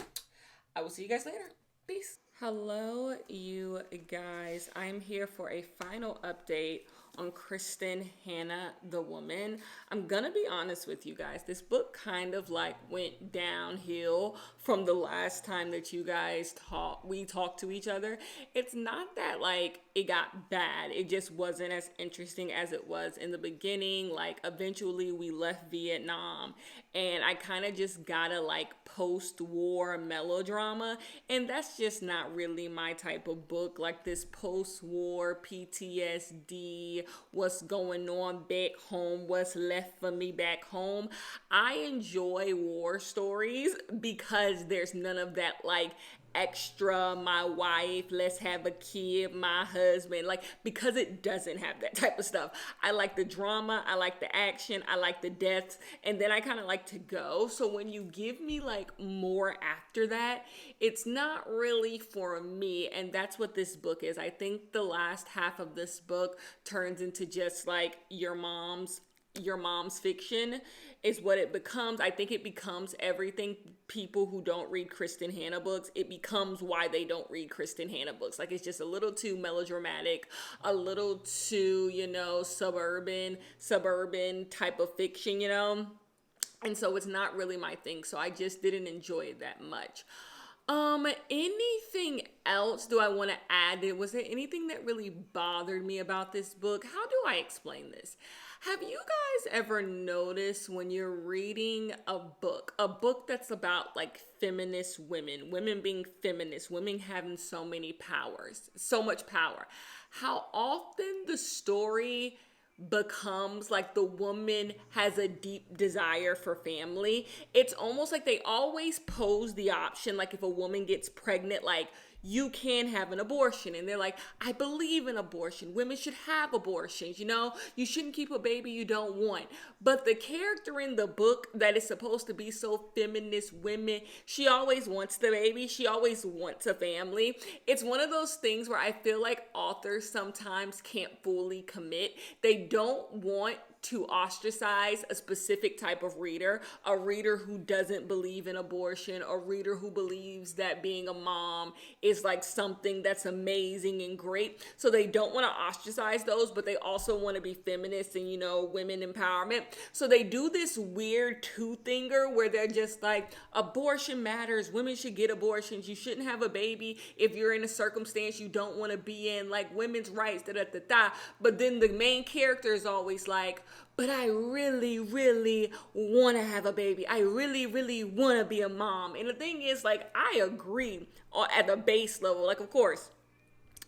I will see you guys later. Peace. Hello, you guys. I'm here for a final update on Kristen Hanna, the woman. I'm gonna be honest with you guys. This book kind of like went downhill from the last time that you guys we talked to each other. It's not that like it got bad. It just wasn't as interesting as it was in the beginning. Like, eventually we left Vietnam, and I kind of just got a like post-war melodrama, and that's just not really my type of book. Like, this post-war PTSD, what's going on back home, what's left for me back home. I enjoy war stories because there's none of that like extra, my wife, let's have a kid, my husband, like, because it doesn't have that type of stuff. I like the drama, I like the action, I like the deaths, and then I kind of like to go. So when you give me like more after that, it's not really for me, and that's what this book is. I think the last half of this book turns into just like your mom's fiction is what it becomes. I think it becomes everything. People who don't read Kristen Hanna books, it becomes why they don't read Kristen Hanna books. Like, it's just a little too melodramatic, a little too, suburban type of fiction, and so it's not really my thing. So I just didn't enjoy it that much. Anything else do I want to add? Was there anything that really bothered me about this book? How do I explain this? Have you guys ever noticed when you're reading a book that's about like feminist women being feminists, women having so much power, how often the story becomes like the woman has a deep desire for family? It's almost like they always pose the option, like if a woman gets pregnant, like you can have an abortion. And they're like, I believe in abortion. Women should have abortions. You shouldn't keep a baby you don't want. But the character in the book that is supposed to be so feminist women, she always wants the baby. She always wants a family. It's one of those things where I feel like authors sometimes can't fully commit. They don't want to ostracize a specific type of reader, a reader who doesn't believe in abortion, a reader who believes that being a mom is like something that's amazing and great. So they don't want to ostracize those, but they also want to be feminists and, women empowerment. So they do this weird two-thinger where they're just like, abortion matters, women should get abortions, you shouldn't have a baby if you're in a circumstance you don't want to be in, like women's rights, da da da da. But then the main character is always like, but I really, really want to have a baby. I really, really want to be a mom. And the thing is, like, I agree at the base level. Like, of course,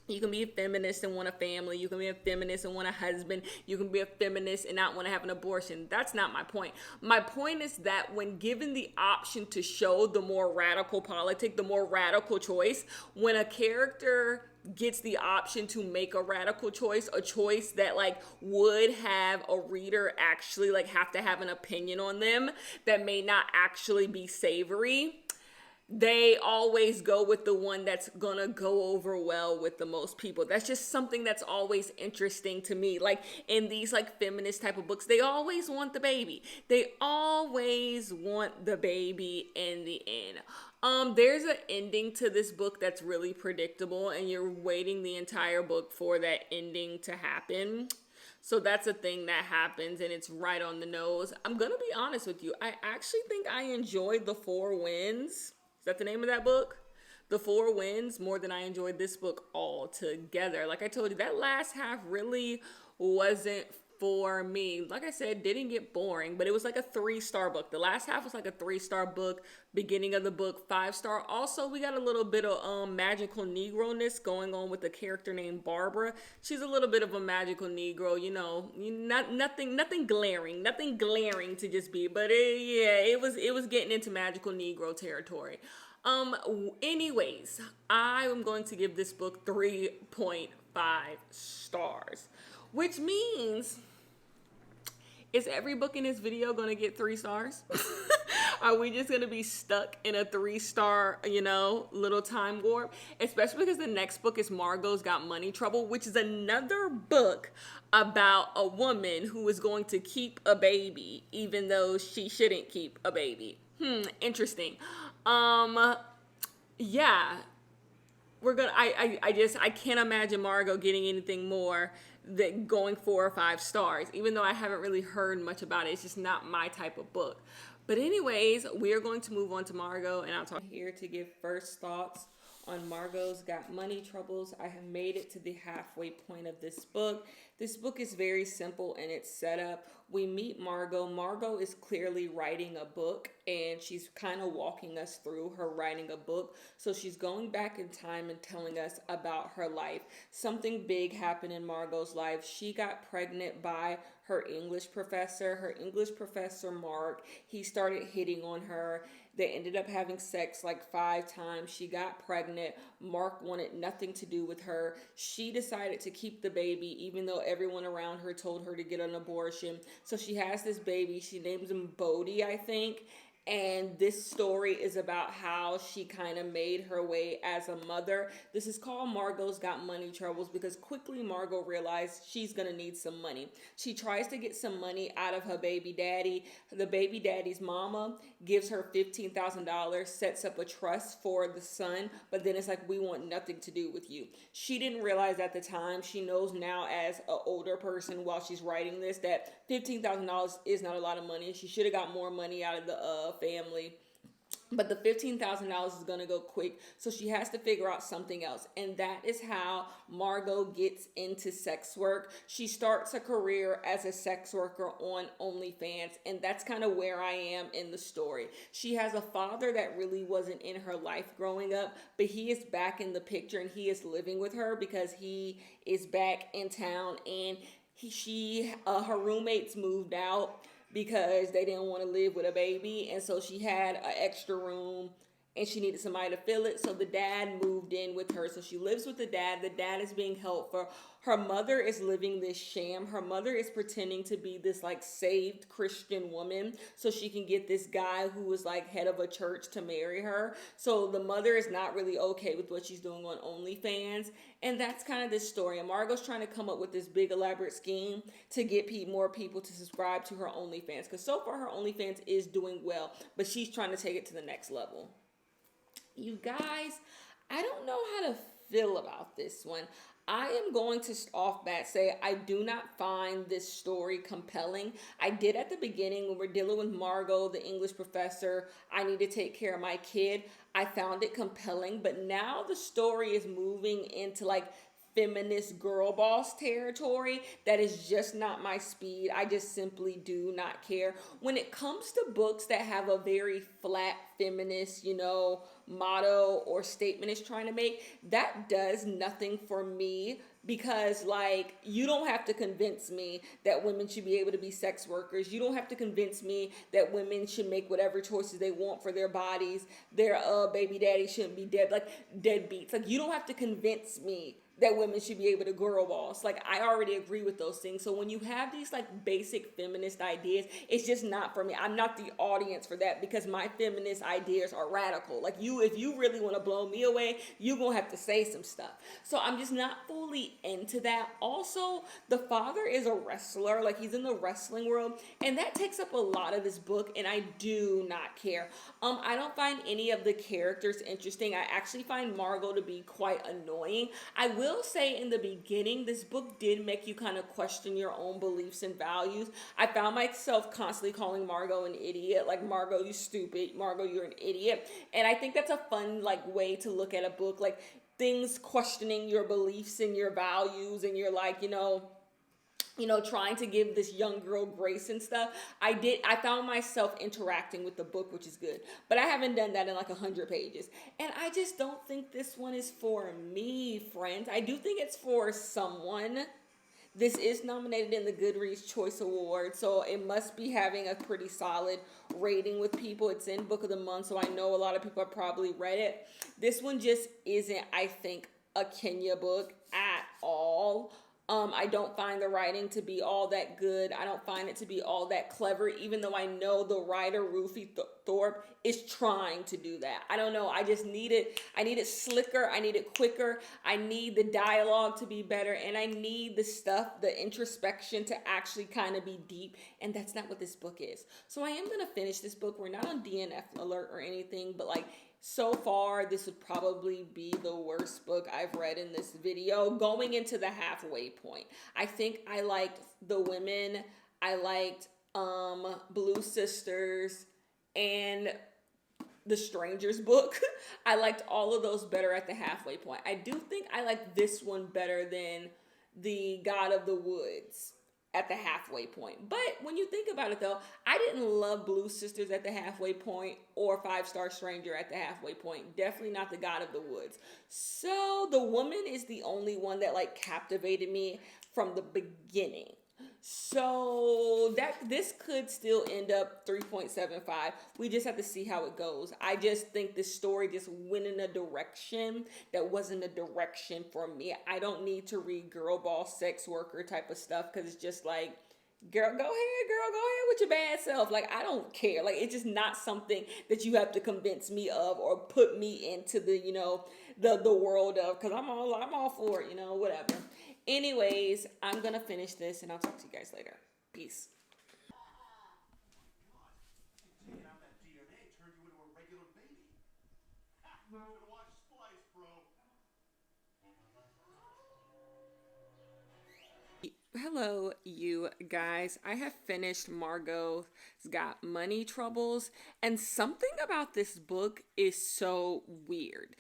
you can be a feminist and want a family. You can be a feminist and want a husband. You can be a feminist and not want to have an abortion. That's not my point. My point is that when given the option to show the more radical politic, the more radical choice, when a character gets the option to make a radical choice, a choice that like would have a reader actually like have to have an opinion on them that may not actually be savory, they always go with the one that's gonna go over well with the most people. That's just something that's always interesting to me. Like in these like feminist type of books, they always want the baby. They always want the baby in the end. There's an ending to this book that's really predictable, and you're waiting the entire book for that ending to happen. So that's a thing that happens, and it's right on the nose. I'm gonna be honest with you. I actually think I enjoyed The Four Winds. Is that the name of that book? The Four Winds, more than I enjoyed this book altogether. Like I told you, that last half really wasn't for me. Like I said, didn't get boring, but it was like a 3-star book. The last half was like a 3-star book. Beginning of the book, 5-star. Also, we got a little bit of magical Negro-ness going on with a character named Barbara. She's a little bit of a magical Negro, nothing glaring to just be, but it was getting into magical Negro territory. Anyways, I am going to give this book 3.5 stars, which means, is every book in this video going to get 3 stars? Are we just going to be stuck in a 3-star, little time warp? Especially because the next book is Margo's Got Money Trouble, which is another book about a woman who is going to keep a baby, even though she shouldn't keep a baby. Interesting. Yeah. I can't imagine Margo getting anything more than going 4 or 5 stars, even though I haven't really heard much about it. It's just not my type of book. But anyways, we are going to move on to Margo, and I'll talk here to give first thoughts on Margo's Got Money Troubles. I have made it to the halfway point of this book. This book is very simple in its setup. We meet Margo. Margo is clearly writing a book, and she's kind of walking us through her writing a book. So she's going back in time and telling us about her life. Something big happened in Margo's life. She got pregnant by her English professor. Her English professor, Mark, he started hitting on her. They ended up having sex like 5 times. She got pregnant. Mark wanted nothing to do with her. She decided to keep the baby, even though everyone around her told her to get an abortion. So she has this baby. She names him Bodhi, I think. And this story is about how she kind of made her way as a mother. This is called Margo's Got Money Troubles because quickly Margo realized she's going to need some money. She tries to get some money out of her baby daddy. The baby daddy's mama gives her $15,000, sets up a trust for the son, but then it's like, we want nothing to do with you. She didn't realize at the time. She knows now as an older person while she's writing this that $15,000 is not a lot of money. She should have got more money out of the family. But the $15,000 is going to go quick, so she has to figure out something else. And that is how Margo gets into sex work. She starts a career as a sex worker on OnlyFans, and that's kind of where I am in the story. She has a father that really wasn't in her life growing up, but he is back in the picture, and he is living with her because he is back in town, and her roommates moved out because they didn't want to live with a baby, and so she had an extra room and she needed somebody to fill it. So the dad moved in with her. So she lives with the dad. The dad is being helpful. Her mother is living this sham. Her mother is pretending to be this like saved Christian woman so she can get this guy who was like head of a church to marry her. So the mother is not really okay with what she's doing on OnlyFans. And that's kind of this story. And Margo's trying to come up with this big elaborate scheme to get more people to subscribe to her OnlyFans. Because so far her OnlyFans is doing well, but she's trying to take it to the next level. You guys, I don't know how to feel about this one. I am going to off bat say I do not find this story compelling. I did at the beginning when we're dealing with Margo, the English professor. I need to take care of my kid. I found it compelling, but now the story is moving into like feminist girl boss territory. That is just not my speed. I just simply do not care. When it comes to books that have a very flat feminist, motto or statement it's trying to make, that does nothing for me. Because like, you don't have to convince me that women should be able to be sex workers. You don't have to convince me that women should make whatever choices they want for their bodies. Their baby daddy shouldn't be deadbeats. Like, you don't have to convince me that women should be able to girl boss. Like, I already agree with those things. So when you have these like basic feminist ideas, it's just not for me. I'm not the audience for that, because my feminist ideas are radical. Like, if you really want to blow me away, you're going to have to say some stuff. So I'm just not fully into that. Also, the father is a wrestler. Like, he's in the wrestling world, and that takes up a lot of this book, and I do not care. I don't find any of the characters interesting. I actually find Margo to be quite annoying. I will say in the beginning, this book did make you kind of question your own beliefs and values. I found myself constantly calling Margo an idiot. Like, Margo, you stupid. Margo, you're an idiot. And I think that's a fun like way to look at a book. Like, things questioning your beliefs and your values, and you're like, trying to give this young girl grace and stuff. I found myself interacting with the book, which is good. But I haven't done that in like 100 pages. And I just don't think this one is for me, friends. I do think it's for someone. This is nominated in the Goodreads Choice Award, so it must be having a pretty solid rating with people. It's in Book of the Month, so I know a lot of people have probably read it. This one just isn't, I think, a Kenya book at all. I don't find the writing to be all that good. I don't find it to be all that clever, even though I know the writer, Ruthie Thorpe, is trying to do that. I don't know. I just need it. I need it slicker. I need it quicker. I need the dialogue to be better. And I need the stuff, the introspection to actually kind of be deep. And that's not what this book is. So I am going to finish this book. We're not on DNF alert or anything, but like, so far, this would probably be the worst book I've read in this video, going into the halfway point. I think I liked The Women, I liked Blue Sisters, and The Stranger's book. I liked all of those better at the halfway point. I do think I like this one better than The God of the Woods at the halfway point. But when you think about it though, I didn't love Blue Sisters at the halfway point or Five Star Stranger at the halfway point. Definitely not The God of the Woods. So The Woman is the only one that like captivated me from the beginning. So this could still end up 3.75. We just have to see how it goes. I just think this story just went in a direction that wasn't a direction for me. I don't need to read girl boss sex worker type of stuff, because it's just like, girl, go ahead with your bad self. Like, I don't care. Like, it's just not something that you have to convince me of or put me into the, the world of, because I'm all for it, whatever. Anyways, I'm going to finish this and I'll talk to you guys later. Peace. Taking out that DNA turned you into a regular baby. Should watch Splice, bro. Hello, you guys. I have finished Margo's Got Money Troubles, and something about this book is so weird.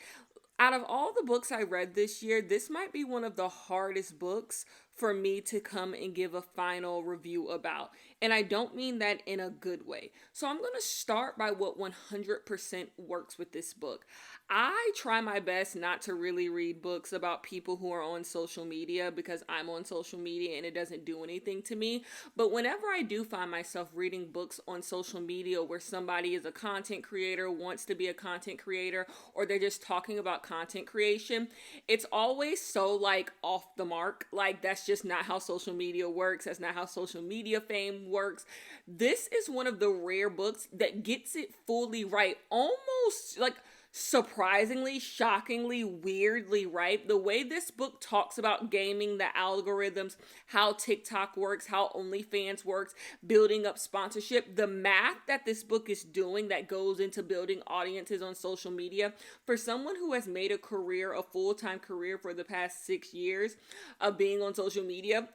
Out of all the books I read this year, this might be one of the hardest books for me to come and give a final review about. And I don't mean that in a good way. So I'm going to start by what 100% works with this book. I try my best not to really read books about people who are on social media because I'm on social media and it doesn't do anything to me. But whenever I do find myself reading books on social media where somebody is a content creator, wants to be a content creator, or they're just talking about content creation, it's always so like off the mark. Like that's just not how social media works. That's not how social media fame works. This is one of the rare books that gets it fully right. Almost like surprisingly, shockingly, weirdly right. The way this book talks about gaming, the algorithms, how TikTok works, how OnlyFans works, building up sponsorship, the math that this book is doing that goes into building audiences on social media, for someone who has made a career, a full-time career for the past 6 years of being on social media,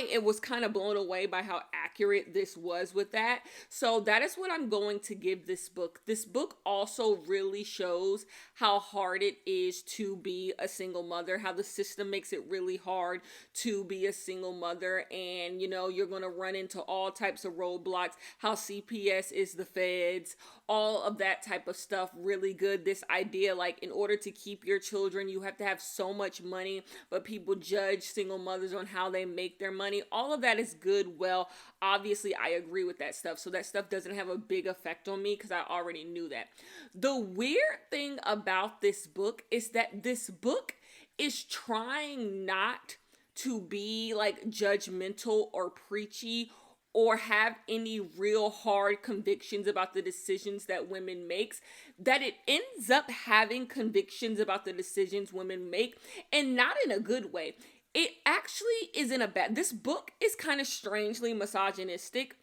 it was kind of blown away by how accurate this was with that. So that is what I'm going to give this book. This book also really shows how hard it is to be a single mother, how the system makes it really hard to be a single mother. And, you know, you're going to run into all types of roadblocks, how CPS is the feds, all of that type of stuff. Really good. This idea, like, in order to keep your children, you have to have so much money, but people judge single mothers on how they make their money. All of that is good. Well, obviously I agree with that stuff. So that stuff doesn't have a big effect on me because I already knew that. The weird thing about this book is that this book is trying not to be like judgmental or preachy or have any real hard convictions about the decisions that women makes, that it ends up having convictions about the decisions women make, and not in a good way. It actually isn't a bad. This book is kind of strangely misogynistic.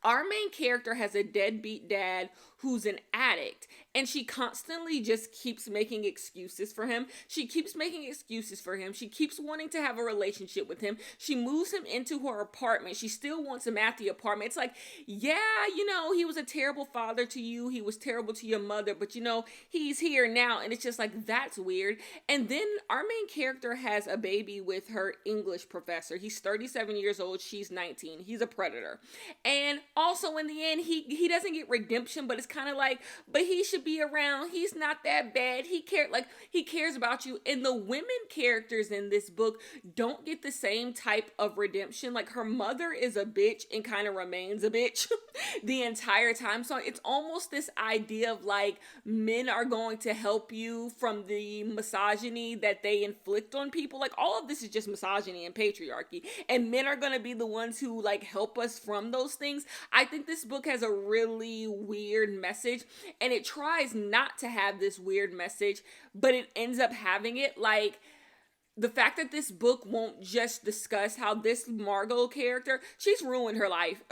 Our main character has a deadbeat dad who's an addict, and she constantly just keeps making excuses for him. She keeps making excuses for him. She keeps wanting to have a relationship with him. She moves him into her apartment. She still wants him at the apartment. It's like, yeah, you know, he was a terrible father to you. He was terrible to your mother, but you know, he's here now. And it's just like, that's weird. And then our main character has a baby with her English professor. He's 37 years old. She's 19. He's a predator. And also in the end, he doesn't get redemption, but it's kind of like, but he should be around. He's not that bad. He cares about you. And the women characters in this book don't get the same type of redemption. Like, her mother is a bitch and kind of remains a bitch the entire time. So it's almost this idea of like, men are going to help you from the misogyny that they inflict on people. Like, all of this is just misogyny and patriarchy, and men are going to be the ones who like help us from those things. I think this book has a really weird message, and it tries not to have this weird message, but it ends up having it. Like, the fact that this book won't just discuss how this Margo character, she's ruined her life.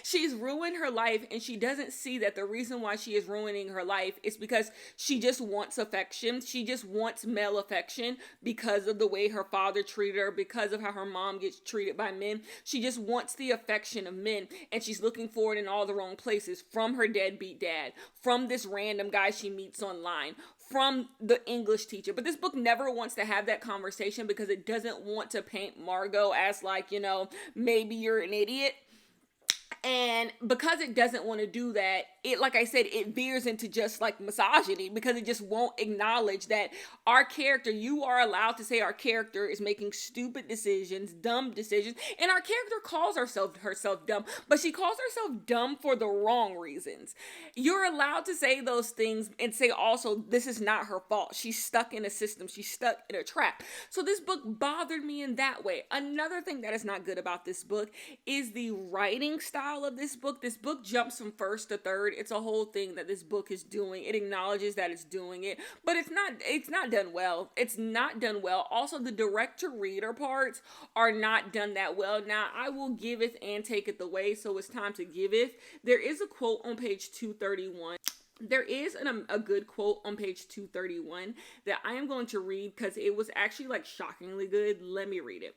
She's ruined her life, and she doesn't see that the reason why she is ruining her life is because she just wants affection. She just wants male affection because of the way her father treated her, because of how her mom gets treated by men. She just wants the affection of men, and she's looking for it in all the wrong places, from her deadbeat dad, from this random guy she meets online, from the English teacher. But this book never wants to have that conversation because it doesn't want to paint Margo as like, you know, maybe you're an idiot. And because it doesn't want to do that, it, like I said, it veers into just like misogyny, because it just won't acknowledge that our character, you are allowed to say our character is making stupid decisions, dumb decisions, and our character calls herself dumb, but she calls herself dumb for the wrong reasons. You're allowed to say those things and say also, this is not her fault. She's stuck in a system. She's stuck in a trap. So this book bothered me in that way. Another thing that is not good about this book is the writing style of this book. This book jumps from first to third. It's a whole thing that this book is doing. It acknowledges that it's doing it, but it's not done well. It's not done well. Also, the direct to reader parts are not done that well. Now, I will giveth and taketh away, so it's time to giveth. There is a quote on page 231. There is a good quote on page 231 that I am going to read because it was actually like shockingly good. Let me read it.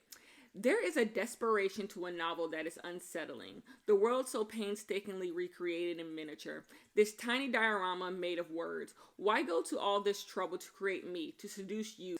There is a desperation to a novel that is unsettling. The world so painstakingly recreated in miniature. This tiny diorama made of words. Why go to all this trouble to create me, to seduce you,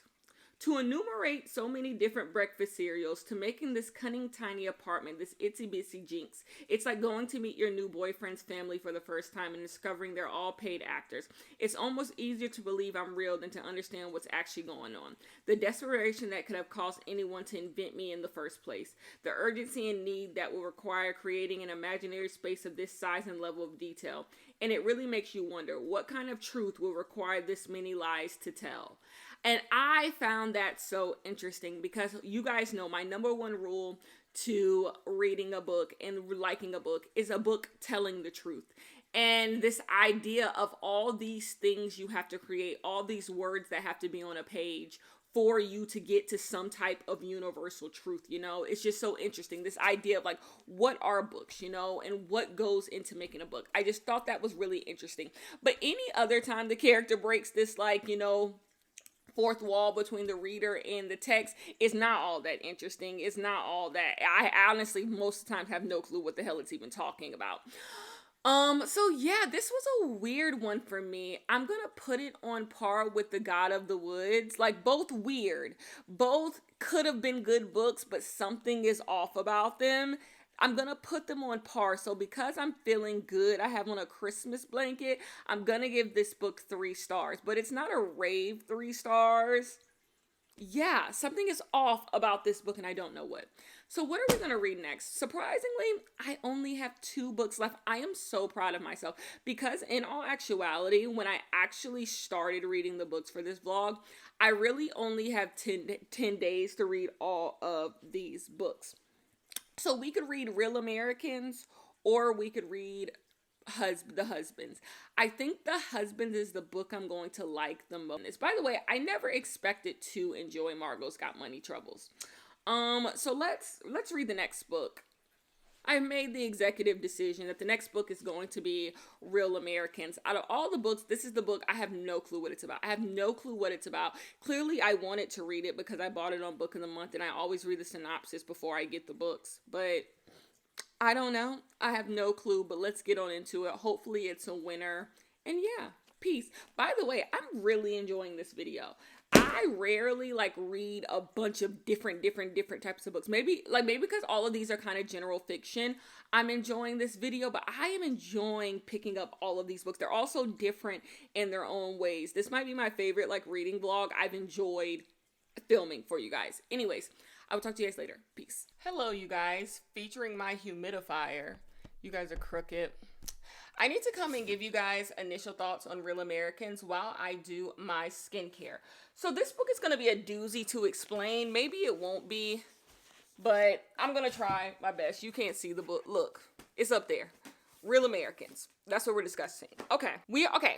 To enumerate so many different breakfast cereals, to making this cunning tiny apartment, this itsy bitsy jinx. It's like going to meet your new boyfriend's family for the first time and discovering they're all paid actors. It's almost easier to believe I'm real than to understand what's actually going on. The desperation that could have caused anyone to invent me in the first place. The urgency and need that will require creating an imaginary space of this size and level of detail. And it really makes you wonder, what kind of truth will require this many lies to tell? And I found that so interesting because you guys know my number one rule to reading a book and liking a book is a book telling the truth. And this idea of all these things you have to create, all these words that have to be on a page for you to get to some type of universal truth, it's just so interesting. This idea of like, what are books, and what goes into making a book. I just thought that was really interesting. But any other time the character breaks this, like, fourth wall between the reader and the text, is not all that interesting. It's not all that. I honestly, most of the time, have no clue what the hell it's even talking about. So yeah, this was a weird one for me. I'm gonna put it on par with The God of the Woods. Like, both weird. Both could have been good books, but something is off about them. I'm gonna put them on par. So because I'm feeling good, I have on a Christmas blanket, I'm gonna give this book 3 stars. But it's not a rave 3 stars. Yeah, something is off about this book and I don't know what. So what are we going to read next? Surprisingly, I only have 2 books left. I am so proud of myself because in all actuality, when I actually started reading the books for this vlog, I really only have 10 days to read all of these books. So we could read Real Americans or we could read The Husbands. I think The Husbands is the book I'm going to like the most. By the way, I never expected to enjoy Margo's Got Money Troubles. So let's read the next book. I made the executive decision that the next book is going to be Real Americans. Out of all the books, this is the book I have no clue what it's about. I have no clue what it's about. Clearly, I wanted to read it because I bought it on Book of the Month, and I always read the synopsis before I get the books. But I don't know. I have no clue, but let's get on into it. Hopefully, it's a winner. And yeah, peace. By the way, I'm really enjoying this video. I rarely read a bunch of different types of books. Maybe because all of these are kind of general fiction, I'm enjoying this video, but I am enjoying picking up all of these books. They're all so different in their own ways. This might be my favorite reading vlog I've enjoyed filming for you guys. Anyways, I will talk to you guys later. Peace. Hello, you guys. Featuring my humidifier. You guys are crooked. I need to come and give you guys initial thoughts on Real Americans while I do my skincare. So this book is going to be a doozy to explain. Maybe it won't be, but I'm going to try my best. You can't see the book. Look, it's up there. Real Americans. That's what we're discussing. Okay,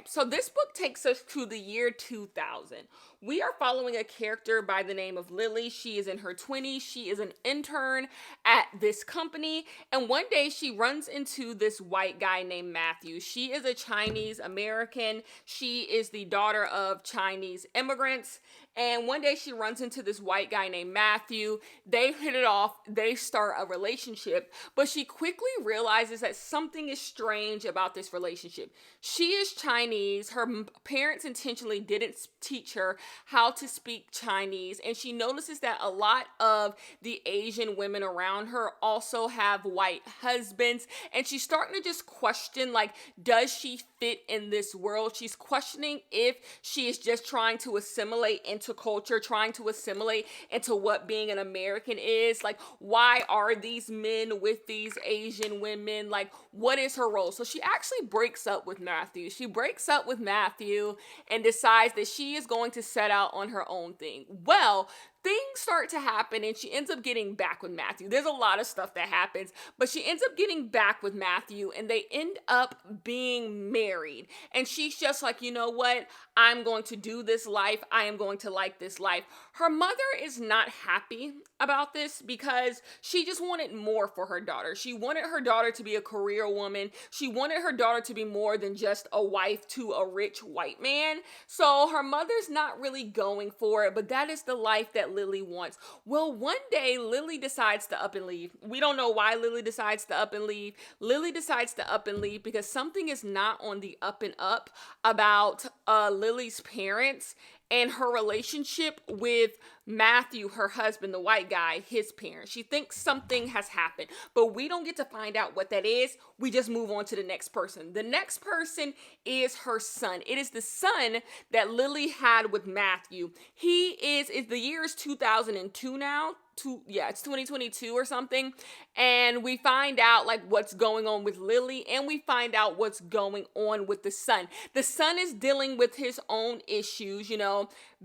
so this book takes us to the year 2000. We are following a character by the name of Lily. She is in her 20s. She is an intern at this company. And one day she runs into this white guy named Matthew. She is a Chinese American. She is the daughter of Chinese immigrants. And one day she runs into this white guy named Matthew. They hit it off. They start a relationship. But she quickly realizes that something is strange about this relationship. She is Chinese. Her parents intentionally didn't teach her how to speak Chinese. And she notices that a lot of the Asian women around her also have white husbands. And she's starting to just question, does she fit in this world? She's questioning if she is just trying to assimilate into culture, trying to assimilate into what being an American is. Why are these men with these Asian women? What is her role? So she actually breaks up with Matthew. She breaks up with Matthew and decides that she is going to set out on her own thing. Well, things start to happen and she ends up getting back with Matthew. There's a lot of stuff that happens, but she ends up getting back with Matthew and they end up being married. And she's just like, you know what? I'm going to do this life. I am going to like this life. Her mother is not happy about this because she just wanted more for her daughter. She wanted her daughter to be a career woman. She wanted her daughter to be more than just a wife to a rich white man. So her mother's not really going for it, but that is the life that Lily wants. Well, one day Lily decides to up and leave. We don't know why Lily decides to up and leave. Lily decides to up and leave because something is not on the up and up about Lily's parents. and her relationship with Matthew, her husband, the white guy, his parents. She thinks something has happened, but we don't get to find out what that is. We just move on to the next person. The next person is her son. It is the son that Lily had with Matthew. The year is 2002 now. It's 2022 or something, and we find out like what's going on with Lily, and we find out what's going on with the son. The son is dealing with his own issues,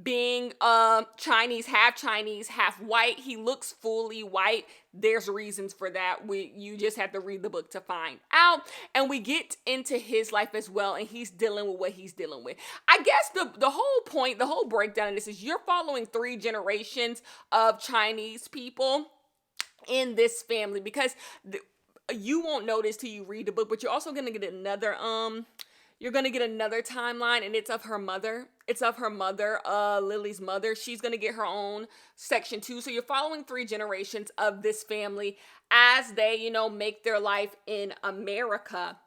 being Chinese, half white. He looks fully white. There's reasons for that. You just have to read the book to find out. And we get into his life as well, and he's dealing with what he's dealing with. I guess the whole point, the whole breakdown of this is you're following 3 generations of Chinese people in this family, because you won't notice till you read the book, but you're also gonna get another timeline, and it's of her mother. Lily's mother. She's going to get her own section too. So you're following 3 generations of this family as they, make their life in America.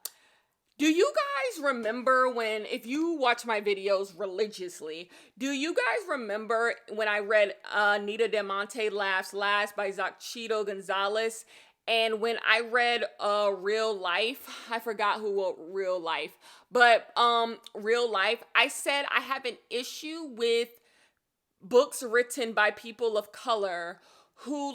Do you guys remember if you watch my videos religiously, do you guys remember when I read Nita de Monte Laughs Last by Zachtito Gonzalez? And when I read Real Life, I forgot who wrote Real Life, but Real Life, I said I have an issue with books written by people of color who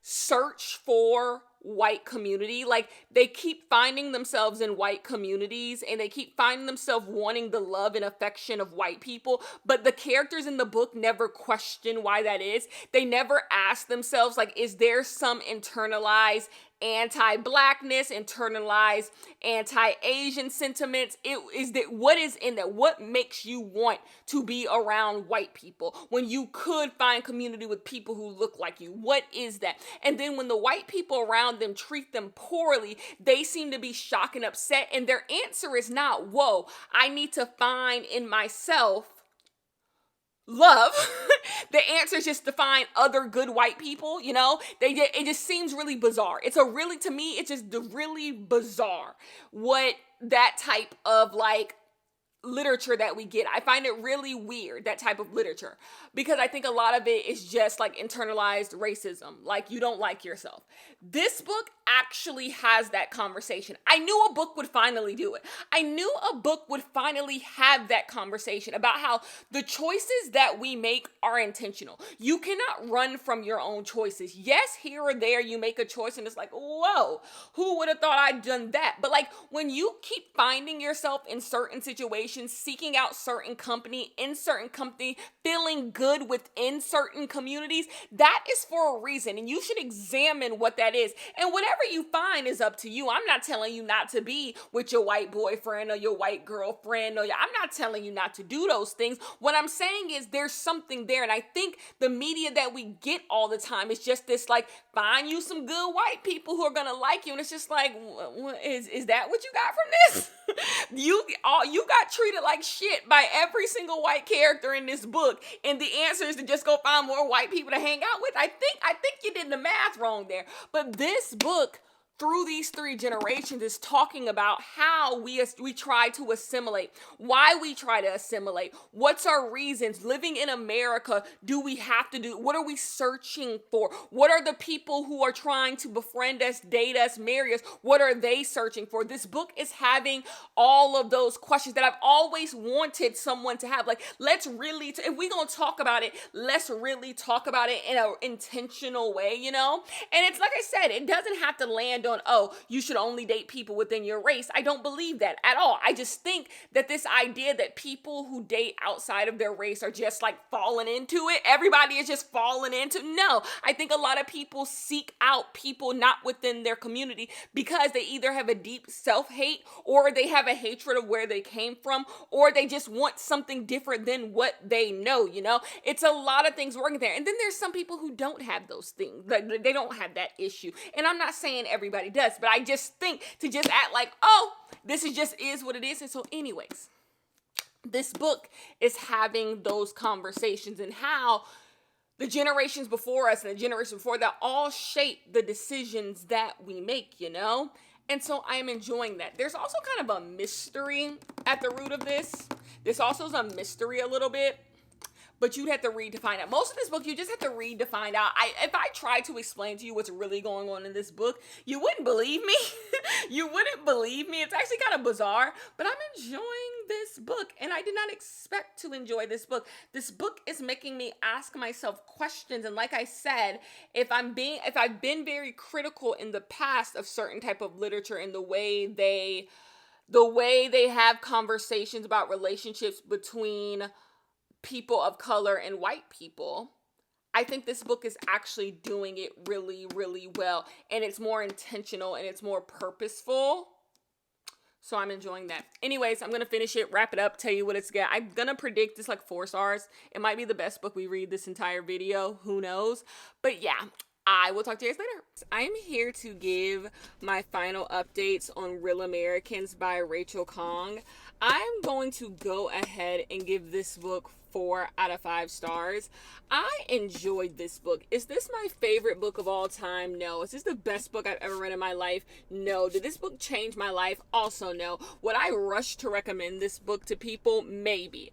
search for white community. They keep finding themselves in white communities, and they keep finding themselves wanting the love and affection of white people, but the characters in the book never question why that is. They never ask themselves, is there some internalized anti-blackness, internalized anti-Asian sentiments? What is in that? What makes you want to be around white people when you could find community with people who look like you? What is that? And then when the white people around them treat them poorly, they seem to be shocked and upset, and their answer is not, whoa, I need to find in myself love. The answer is just to find other good white people, it just seems really bizarre. To me, it's just really bizarre what that type of literature that we get. I find it really weird, that type of literature, because I think a lot of it is just internalized racism, you don't like yourself. This book actually has that conversation. I knew a book would finally do it. I knew a book would finally have that conversation about how the choices that we make are intentional. You cannot run from your own choices. Yes, here or there you make a choice and it's whoa, who would have thought I'd done that? But when you keep finding yourself in certain situations, seeking out certain company, in certain company, feeling good within certain communities, that is for a reason, and you should examine what that is. And whatever you find is up to you. I'm not telling you not to be with your white boyfriend or your white girlfriend, I'm not telling you not to do those things. What I'm saying is there's something there, and I think the media that we get all the time is just this find you some good white people who are gonna like you, and it's just is that what you got from this? You got treated like shit by every single white character in this book, and the answer is to just go find more white people to hang out with. I think you did the math wrong there. But this book, through these 3 generations, is talking about how we try to assimilate, why we try to assimilate, what's our reasons, living in America, what are we searching for? What are the people who are trying to befriend us, date us, marry us, what are they searching for? This book is having all of those questions that I've always wanted someone to have. Let's really, if we're going to talk about it, let's really talk about it in an intentional way, And it's like I said, it doesn't have to land on, you should only date people within your race. I don't believe that at all. I just think that this idea that people who date outside of their race are just falling into it. Everybody is just falling into. No, I think a lot of people seek out people not within their community because they either have a deep self-hate, or they have a hatred of where they came from, or they just want something different than what they know, It's a lot of things working there. And then there's some people who don't have those things. They don't have that issue. And I'm not saying everybody does, but I just think to just act this is what it is. And so anyways, this book is having those conversations, and how the generations before us and the generation before that all shape the decisions that we make, And so I am enjoying that. There's also kind of a mystery at the root of this. This also is a mystery a little bit. but you'd have to read to find out. Most of this book, you just have to read to find out. If I tried to explain to you what's really going on in this book, you wouldn't believe me. You wouldn't believe me. It's actually kind of bizarre, but I'm enjoying this book, and I did not expect to enjoy this book. This book is making me ask myself questions, and like I said, if I've been very critical in the past of certain type of literature and the way they have conversations about relationships between people of color and white people, I think this book is actually doing it really, really well. And it's more intentional and it's more purposeful. So I'm enjoying that. Anyways, I'm going to finish it, wrap it up, tell you what it's got. I'm going to predict it's like 4 stars. It might be the best book we read this entire video. Who knows? But yeah, I will talk to you guys later. I'm here to give my final updates on Real Americans by Rachel Khong. I'm going to go ahead and give this book 4 out of 5 stars. I enjoyed this book. Is this my favorite book of all time? No. Is this the best book I've ever read in my life? No. Did this book change my life? Also no. Would I rush to recommend this book to people? Maybe.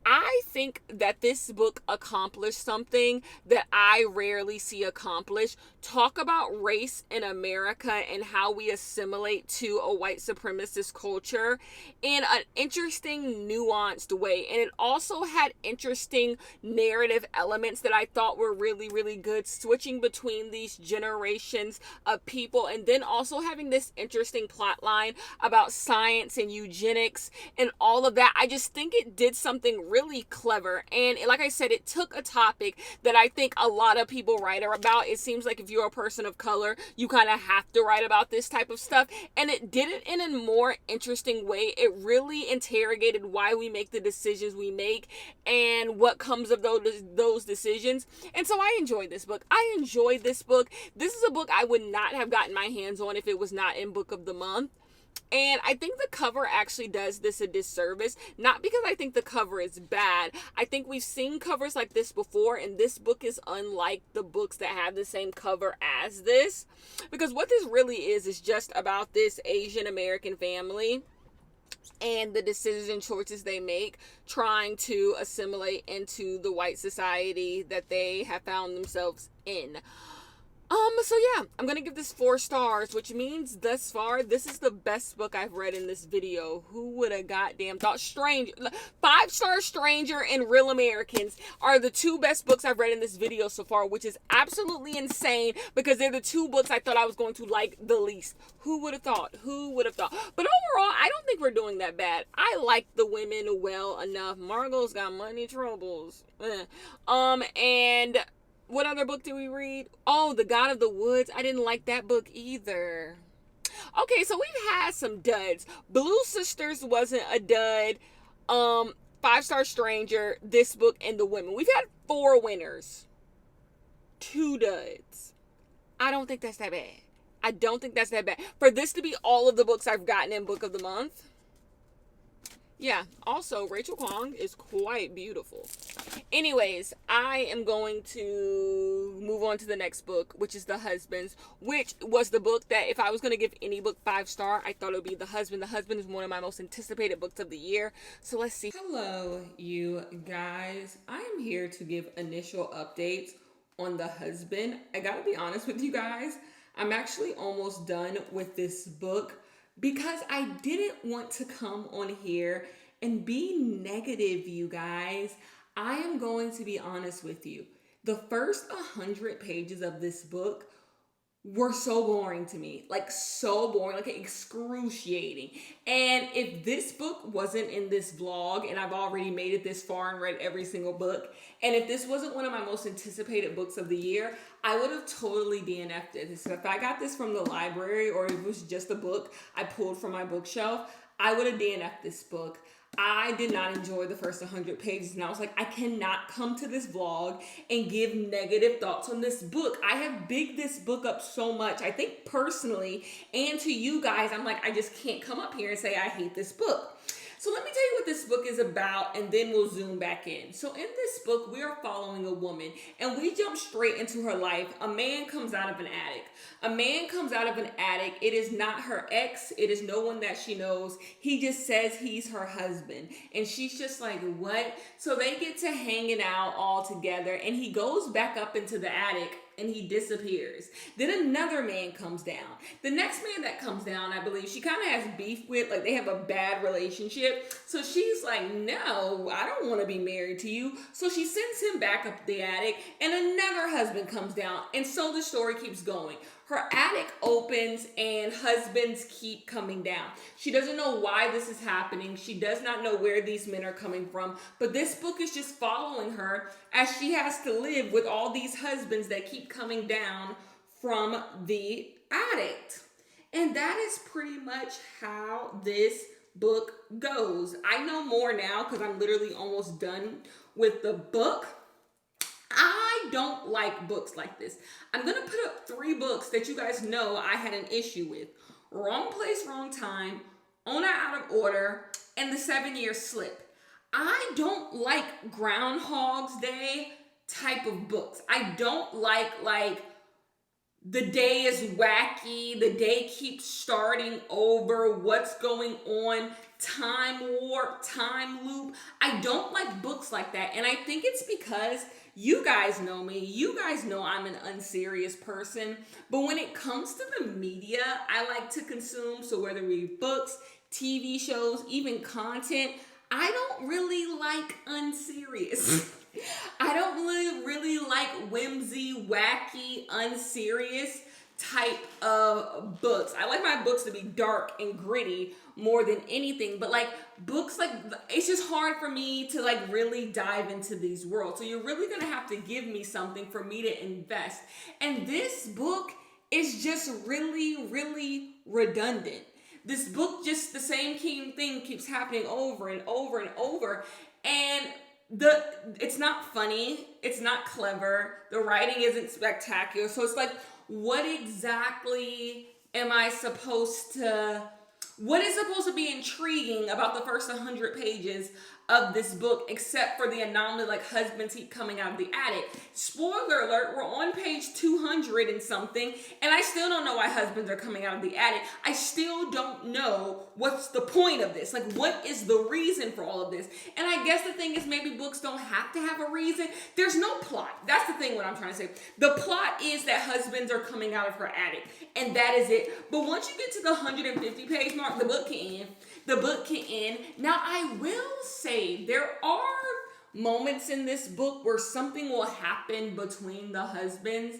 I think that this book accomplished something that I rarely see accomplished. Talk about race in America and how we assimilate to a white supremacist culture in an interesting, nuanced way. And it also had interesting narrative elements that I thought were really, really good, switching between these generations of people, and then also having this interesting plot line about science and eugenics and all of that. I just think it did something really clever, and like I said, it took a topic that I think a lot of people write about. It seems like if you're a person of color, you kind of have to write about this type of stuff, and it did it in a more interesting way. It really interrogated why we make the decisions we make and what comes of those decisions. And so I enjoyed this book. This is a book I would not have gotten my hands on if it was not in Book of the Month. And I think the cover actually does this a disservice. Not because I think the cover is bad. I think we've seen covers like this before, and this book is unlike the books that have the same cover as this. Because what this really is just about this Asian American family and the decisions and choices they make trying to assimilate into the white society that they have found themselves in. So yeah, I'm gonna give this 4 stars, which means thus far, this is the best book I've read in this video. Who would have goddamn thought? 5-star Stranger and Real Americans are the 2 best books I've read in this video so far, which is absolutely insane because they're the 2 books I thought I was going to like the least. Who would have thought? Who would have thought? But overall, I don't think we're doing that bad. I like the women well enough. Margo's got money troubles. And what other book did we read? Oh, The God of the Woods. I didn't like that book either. Okay, so we've had some duds. Blue Sisters wasn't a dud. 5-star Stranger, this book, and The Women. We've had 4 winners. 2 duds. I don't think that's that bad. I don't think that's that bad. For this to be all of the books I've gotten in Book of the Month. Yeah, also, Rachel Khong is quite beautiful. Anyways, I am going to move on to the next book, which is The Husbands, which was the book that if I was going to give any book 5-star, I thought it would be The Husband. The Husband is one of my most anticipated books of the year. So let's see. Hello, you guys. I am here to give initial updates on The Husband. I gotta be honest with you guys. I'm actually almost done with this book, because I didn't want to come on here and be negative, you guys. I am going to be honest with you. The first 100 pages of this book were so boring to me. Like, so boring, like excruciating. And if this book wasn't in this vlog, and I've already made it this far and read every single book, and if this wasn't one of my most anticipated books of the year, I would have totally DNF'd it. So if I got this from the library, or if it was just a book I pulled from my bookshelf, I would have DNF'd this book. I did not enjoy the first 100 pages, and I was like, I cannot come to this vlog and give negative thoughts on this book. I have bigged this book up so much. I think personally, and to you guys, I'm like, I just can't come up here and say I hate this book. So let me tell you what this book is about, and then we'll zoom back in. So in this book, we are following a woman, and we jump straight into her life. A man comes out of an attic. A man comes out of an attic. It is not her ex. It is no one that she knows. He just says he's her husband. And she's just like, what? So they get to hanging out all together, and he goes back up into the attic and he disappears. Then another man comes down. The next man that comes down, I believe, she kind of has beef with, like they have a bad relationship. So she's like, no, I don't want to be married to you. So she sends him back up the attic, and another husband comes down. And so the story keeps going. Her attic opens and husbands keep coming down. She doesn't know why this is happening. She does not know where these men are coming from. But this book is just following her as she has to live with all these husbands that keep coming down from the attic. And that is pretty much how this book goes. I know more now because I'm literally almost done with the book. I don't like books like this. I'm going to put up 3 books that you guys know I had an issue with. Wrong Place, Wrong Time, Owner Out of Order, and The 7-Year Slip. I don't like Groundhog's Day type of books. I don't like the day is wacky, the day keeps starting over, what's going on, time warp, time loop. I don't like books like that. And I think it's because you guys know me. You guys know I'm an unserious person. But when it comes to the media I like to consume, so whether it be books, TV shows, even content, I don't really like unserious. I don't really like whimsy, wacky, unserious type of books. I like my books to be dark and gritty more than anything, but like books, like it's just hard for me to like really dive into these worlds. So you're really gonna have to give me something for me to invest. And this book is just really redundant. This book, just the same thing keeps happening over and over and over. And it's not funny, it's not clever, the writing isn't spectacular. So it's like, what exactly am I supposed to, what is supposed to be intriguing about the first 100 pages of this book, except for the anomaly like husbands keep coming out of the attic? Spoiler alert, we're on page 200 and something, and I still don't know why husbands are coming out of the attic. I still don't know what's the point of this. Like, what is the reason for all of this? And I guess the thing is, maybe books don't have to have a reason. There's no plot. That's the thing, what I'm trying to say. The plot is that husbands are coming out of her attic, and that is it. But once you get to the 150 page mark, the book can end. The book can end. Now, I will say there are moments in this book where something will happen between the husbands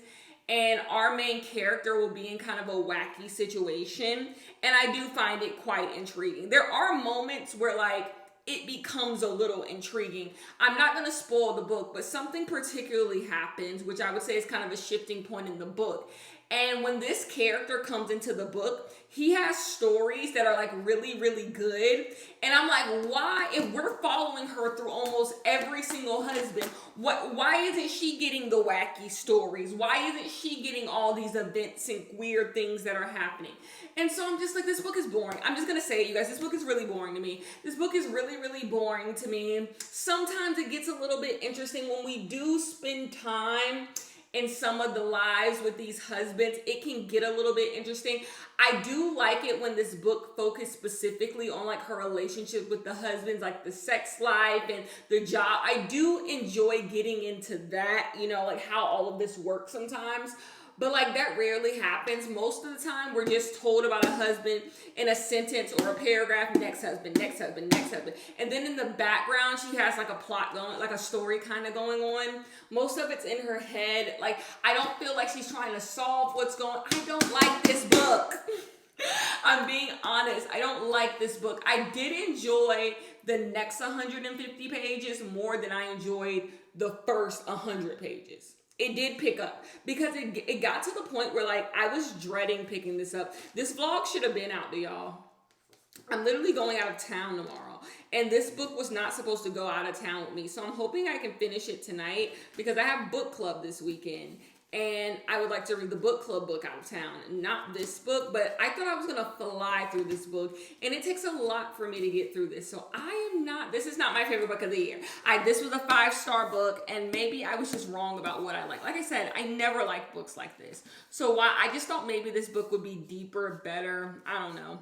and our main character will be in kind of a wacky situation. And I do find it quite intriguing. There are moments where like it becomes a little intriguing. I'm not going to spoil the book, but something particularly happens, which I would say is kind of a shifting point in the book. And when this character comes into the book, he has stories that are like really good. And I'm like, why, if we're following her through almost every single husband, why isn't she getting the wacky stories? Why isn't she getting all these events and weird things that are happening? And so I'm just like, this book is boring. I'm just going to say it, you guys, this book is really boring to me. This book is really boring to me. Sometimes it gets a little bit interesting when we do spend time in some of the lives with these husbands. It can get a little bit interesting. I do like it when this book focused specifically on like her relationship with the husbands, like the sex life and the job. I do enjoy getting into that, you know, like how all of this works sometimes. But like that rarely happens. Most of the time we're just told about a husband in a sentence or a paragraph, next husband, next husband, next husband. And then in the background she has like a plot going, like a story kind of going on. Most of it's in her head. Like I don't feel like she's trying to solve what's going on. I don't like this book. I'm being honest. I don't like this book. I did enjoy the next 150 pages more than I enjoyed the first 100 pages. It did pick up because it got to the point where like I was dreading picking this up. This vlog should have been out to y'all. I'm literally going out of town tomorrow, and this book was not supposed to go out of town with me. So I'm hoping I can finish it tonight because I have book club this weekend. and I would like to read the book club book out of town, not this book, but I thought I was gonna fly through this book, and it takes a lot for me to get through this. So this is not my favorite book of the year. This was a 5-star book, and maybe I was just wrong about what I like. Like I said, I never liked books like this. So I just thought maybe this book would be deeper, better. I don't know.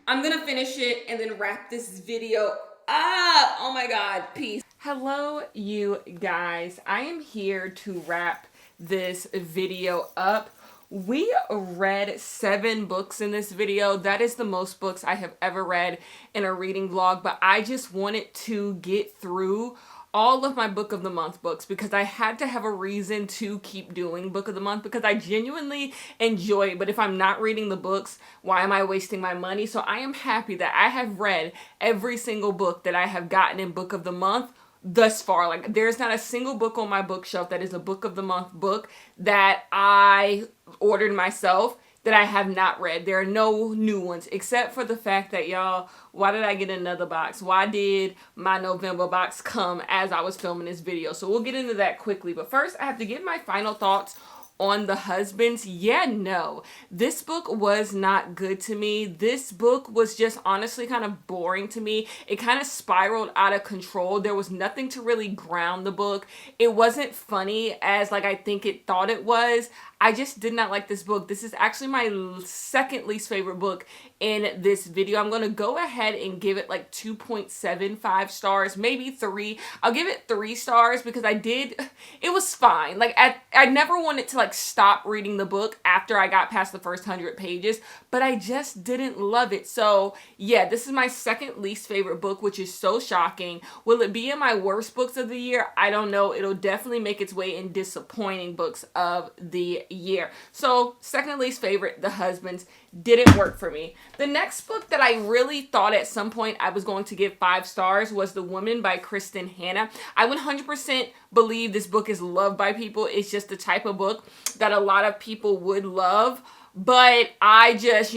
I'm gonna finish it and then wrap this video up. Oh my God, peace. Hello, you guys. I am here to wrap this video up. We read 7 books in this video. That is the most books I have ever read in a reading vlog, but I just wanted to get through all of my book of the month books because I had to have a reason to keep doing book of the month because I genuinely enjoy it. But if I'm not reading the books, why am I wasting my money? So I am happy that I have read every single book that I have gotten in book of the month thus far. Like, there's not a single book on my bookshelf that is a book of the month book that I ordered myself that I have not read. There are no new ones except for the fact that, y'all, why did I get another box? Why did my November box come as I was filming this video? So we'll get into that quickly. But first, I have to give my final thoughts on The Husbands. Yeah, no, this book was not good to me. This book was just honestly kind of boring to me. It kind of spiraled out of control. There was nothing to really ground the book. It wasn't funny as like I think it thought it was. I just did not like this book. This is actually my second least favorite book in this video. I'm going to go ahead and give it like 2.75 stars, maybe 3. I'll give it 3 stars because it was fine. Like I never wanted to like stop reading the book after I got past the first 100 pages, but I just didn't love it. So yeah, this is my second least favorite book, which is so shocking. Will it be in my worst books of the year? I don't know. It'll definitely make its way in disappointing books of the year. So second least favorite, The Husbands, didn't work for me. The next book that I really thought at some point I was going to give 5 stars was The Woman by Kristen Hanna. I 100% believe this book is loved by people. It's just the type of book that a lot of people would love. But I just,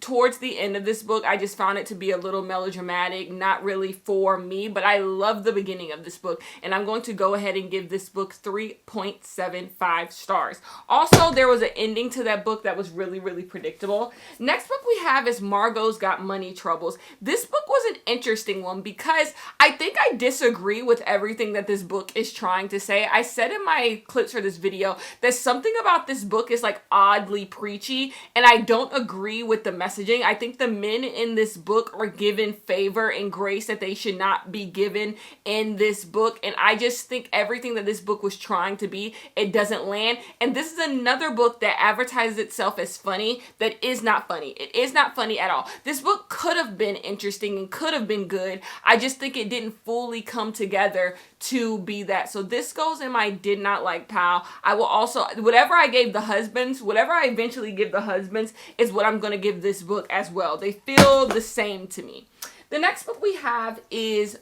towards the end of this book, I just found it to be a little melodramatic, not really for me, but I love the beginning of this book, and I'm going to go ahead and give this book 3.75 stars. Also, there was an ending to that book that was really, really predictable. Next book we have is Margo's Got Money Troubles. This book was an interesting one because I think I disagree with everything that this book is trying to say. I said in my clips for this video that something about this book is like oddly preachy, and I don't agree with the messaging. I think the men in this book are given favor and grace that they should not be given in this book, and I just think everything that this book was trying to be, it doesn't land. And this is another book that advertises itself as funny that is not funny. It is not funny at all. This book could have been interesting and could have been good. I just think it didn't fully come together to be that. So this goes in my did not like pile. I will also, whatever I gave The Husbands, whatever I eventually give The Husbands is what I'm going to give this book as well. They feel the same to me. The next book we have is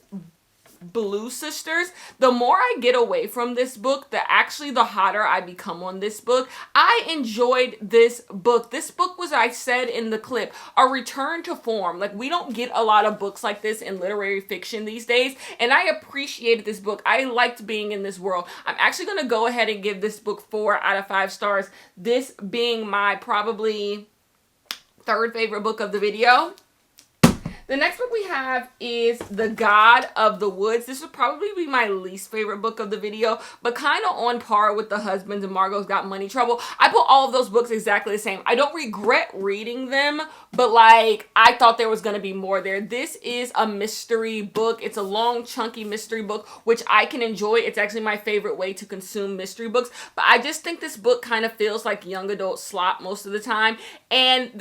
Blue Sisters. The more I get away from this book, the hotter I become on this book. I enjoyed this book. This book was, I said in the clip, a return to form. Like, we don't get a lot of books like this in literary fiction these days, and I appreciated this book. I liked being in this world. I'm actually going to go ahead and give this book 4 out of 5 stars, this being my probably 3rd favorite book of the video. The next book we have is The God of the Woods. This would probably be my least favorite book of the video, but kind of on par with The Husbands and Margo's Got Money Trouble. I put all of those books exactly the same. I don't regret reading them, but like, I thought there was going to be more there. This is a mystery book. It's a long, chunky mystery book, which I can enjoy. It's actually my favorite way to consume mystery books, but I just think this book kind of feels like young adult slop most of the time, and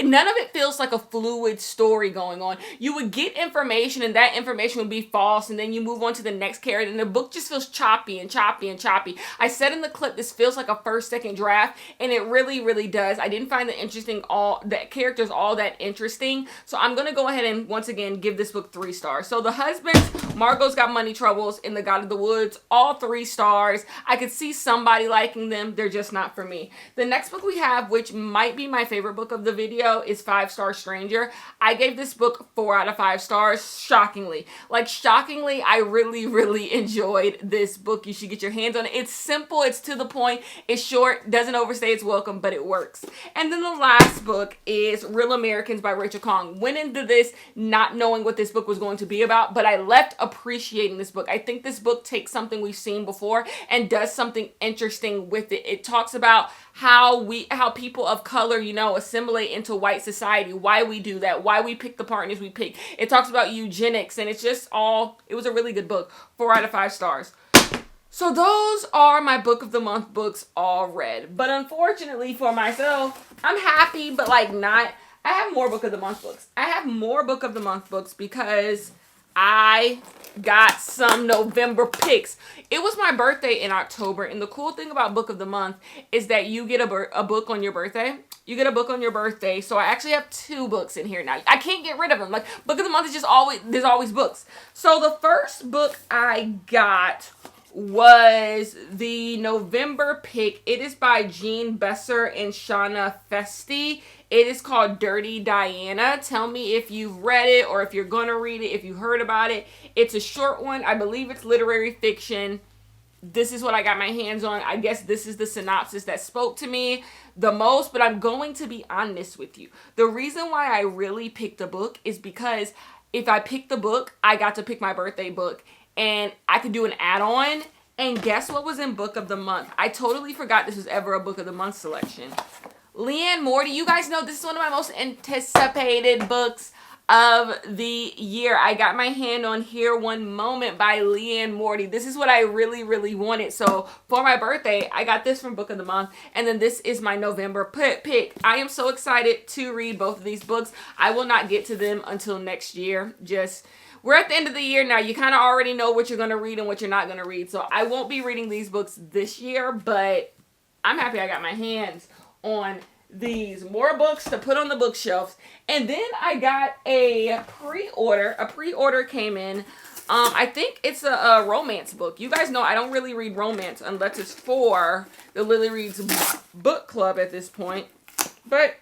none of it feels like a fluid story going on. You would get information and that information would be false, and then you move on to the next character, and the book just feels choppy and choppy and choppy. I said in the clip, this feels like a first, second draft, and it really, really does. I didn't find the characters all that interesting, so I'm going to go ahead and once again give this book 3 stars. So The Husbands, Margo's Got Money Troubles, and The God of the Woods, all 3 stars. I could see somebody liking them. They're just not for me. The next book we have, which might be my favorite book of the video, video is 5-Star Stranger. I gave this book 4 out of 5 stars, shockingly. Like, shockingly, I really, really enjoyed this book. You should get your hands on it. It's simple, it's to the point, it's short, doesn't overstay its welcome, but it works. And then the last book is Real Americans by Rachel Khong. Went into this not knowing what this book was going to be about, but I left appreciating this book. I think this book takes something we've seen before and does something interesting with it. It talks about how people of color, you know, assimilate into white society, why we do that, why we pick the partners we pick. It talks about eugenics, and it's just it was a really good book. 4 out of 5 stars. So those are my book of the month books all read. But unfortunately for myself, I'm happy, but like not. I have more book of the month books. I have more book of the month books because I got some November picks. It was my birthday in October, and the cool thing about book of the month is that you get a book on your birthday. You get a book on your birthday. So I actually have 2 books in here now. I can't get rid of them. Like, book of the month is just always, there's always books. So the first book I got was the November pick. It is by Jean Besser and Shauna Festi. It is called Dirty Diana. Tell me if you've read it or if you're gonna read it, if you heard about it. It's a short one. I believe it's literary fiction. This is what I got my hands on. I guess this is the synopsis that spoke to me the most, but I'm going to be honest with you. The reason why I really picked the book is because if I picked the book, I got to pick my birthday book, and I could do an add-on. And guess what was in book of the month? I totally forgot this was ever a book of the month selection. Leanne Morty. You guys know this is one of my most anticipated books of the year. I got my hand on Here One Moment by Leanne Morty. This is what I really, really wanted. So for my birthday, I got this from book of the month. And then this is my November pick. I am so excited to read both of these books. I will not get to them until next year. We're at the end of the year now. You kind of already know what you're going to read and what you're not going to read. So I won't be reading these books this year, but I'm happy I got my hands on these. More books to put on the bookshelves. And then I got a pre-order. A pre-order came in. I think it's a romance book. You guys know I don't really read romance unless it's for the Lily Reads book club at this point. But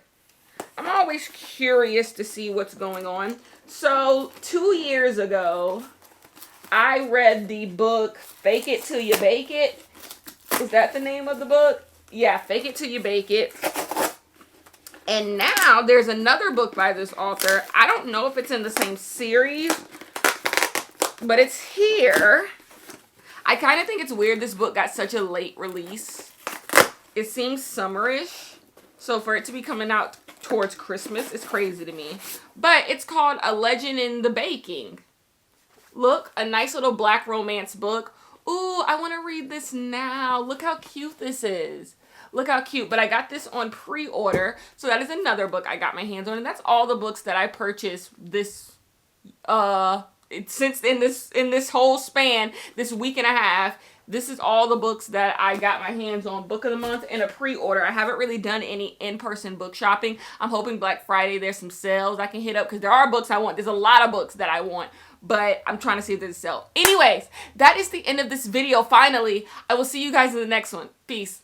I'm always curious to see what's going on. So 2 years ago, I read the book Fake It Till You Bake It. Is that the name of the book? Yeah, Fake It Till You Bake It. And now there's another book by this author. I don't know if it's in the same series, but it's here. I kind of think it's weird this book got such a late release. It seems summerish. So for it to be coming out towards Christmas is crazy to me. But it's called A Legend in the Baking. Look, a nice little black romance book. Ooh, I want to read this now. Look how cute this is. Look how cute. But I got this on pre-order. So that is another book I got my hands on. And that's all the books that I purchased this since in this whole span, this week and a half. This is all the books that I got my hands on. Book of the month and a pre-order. I haven't really done any in-person book shopping. I'm hoping Black Friday there's some sales I can hit up because there are books I want. There's a lot of books that I want, but I'm trying to see if there's a sale. Anyways, that is the end of this video. Finally, I will see you guys in the next one. Peace.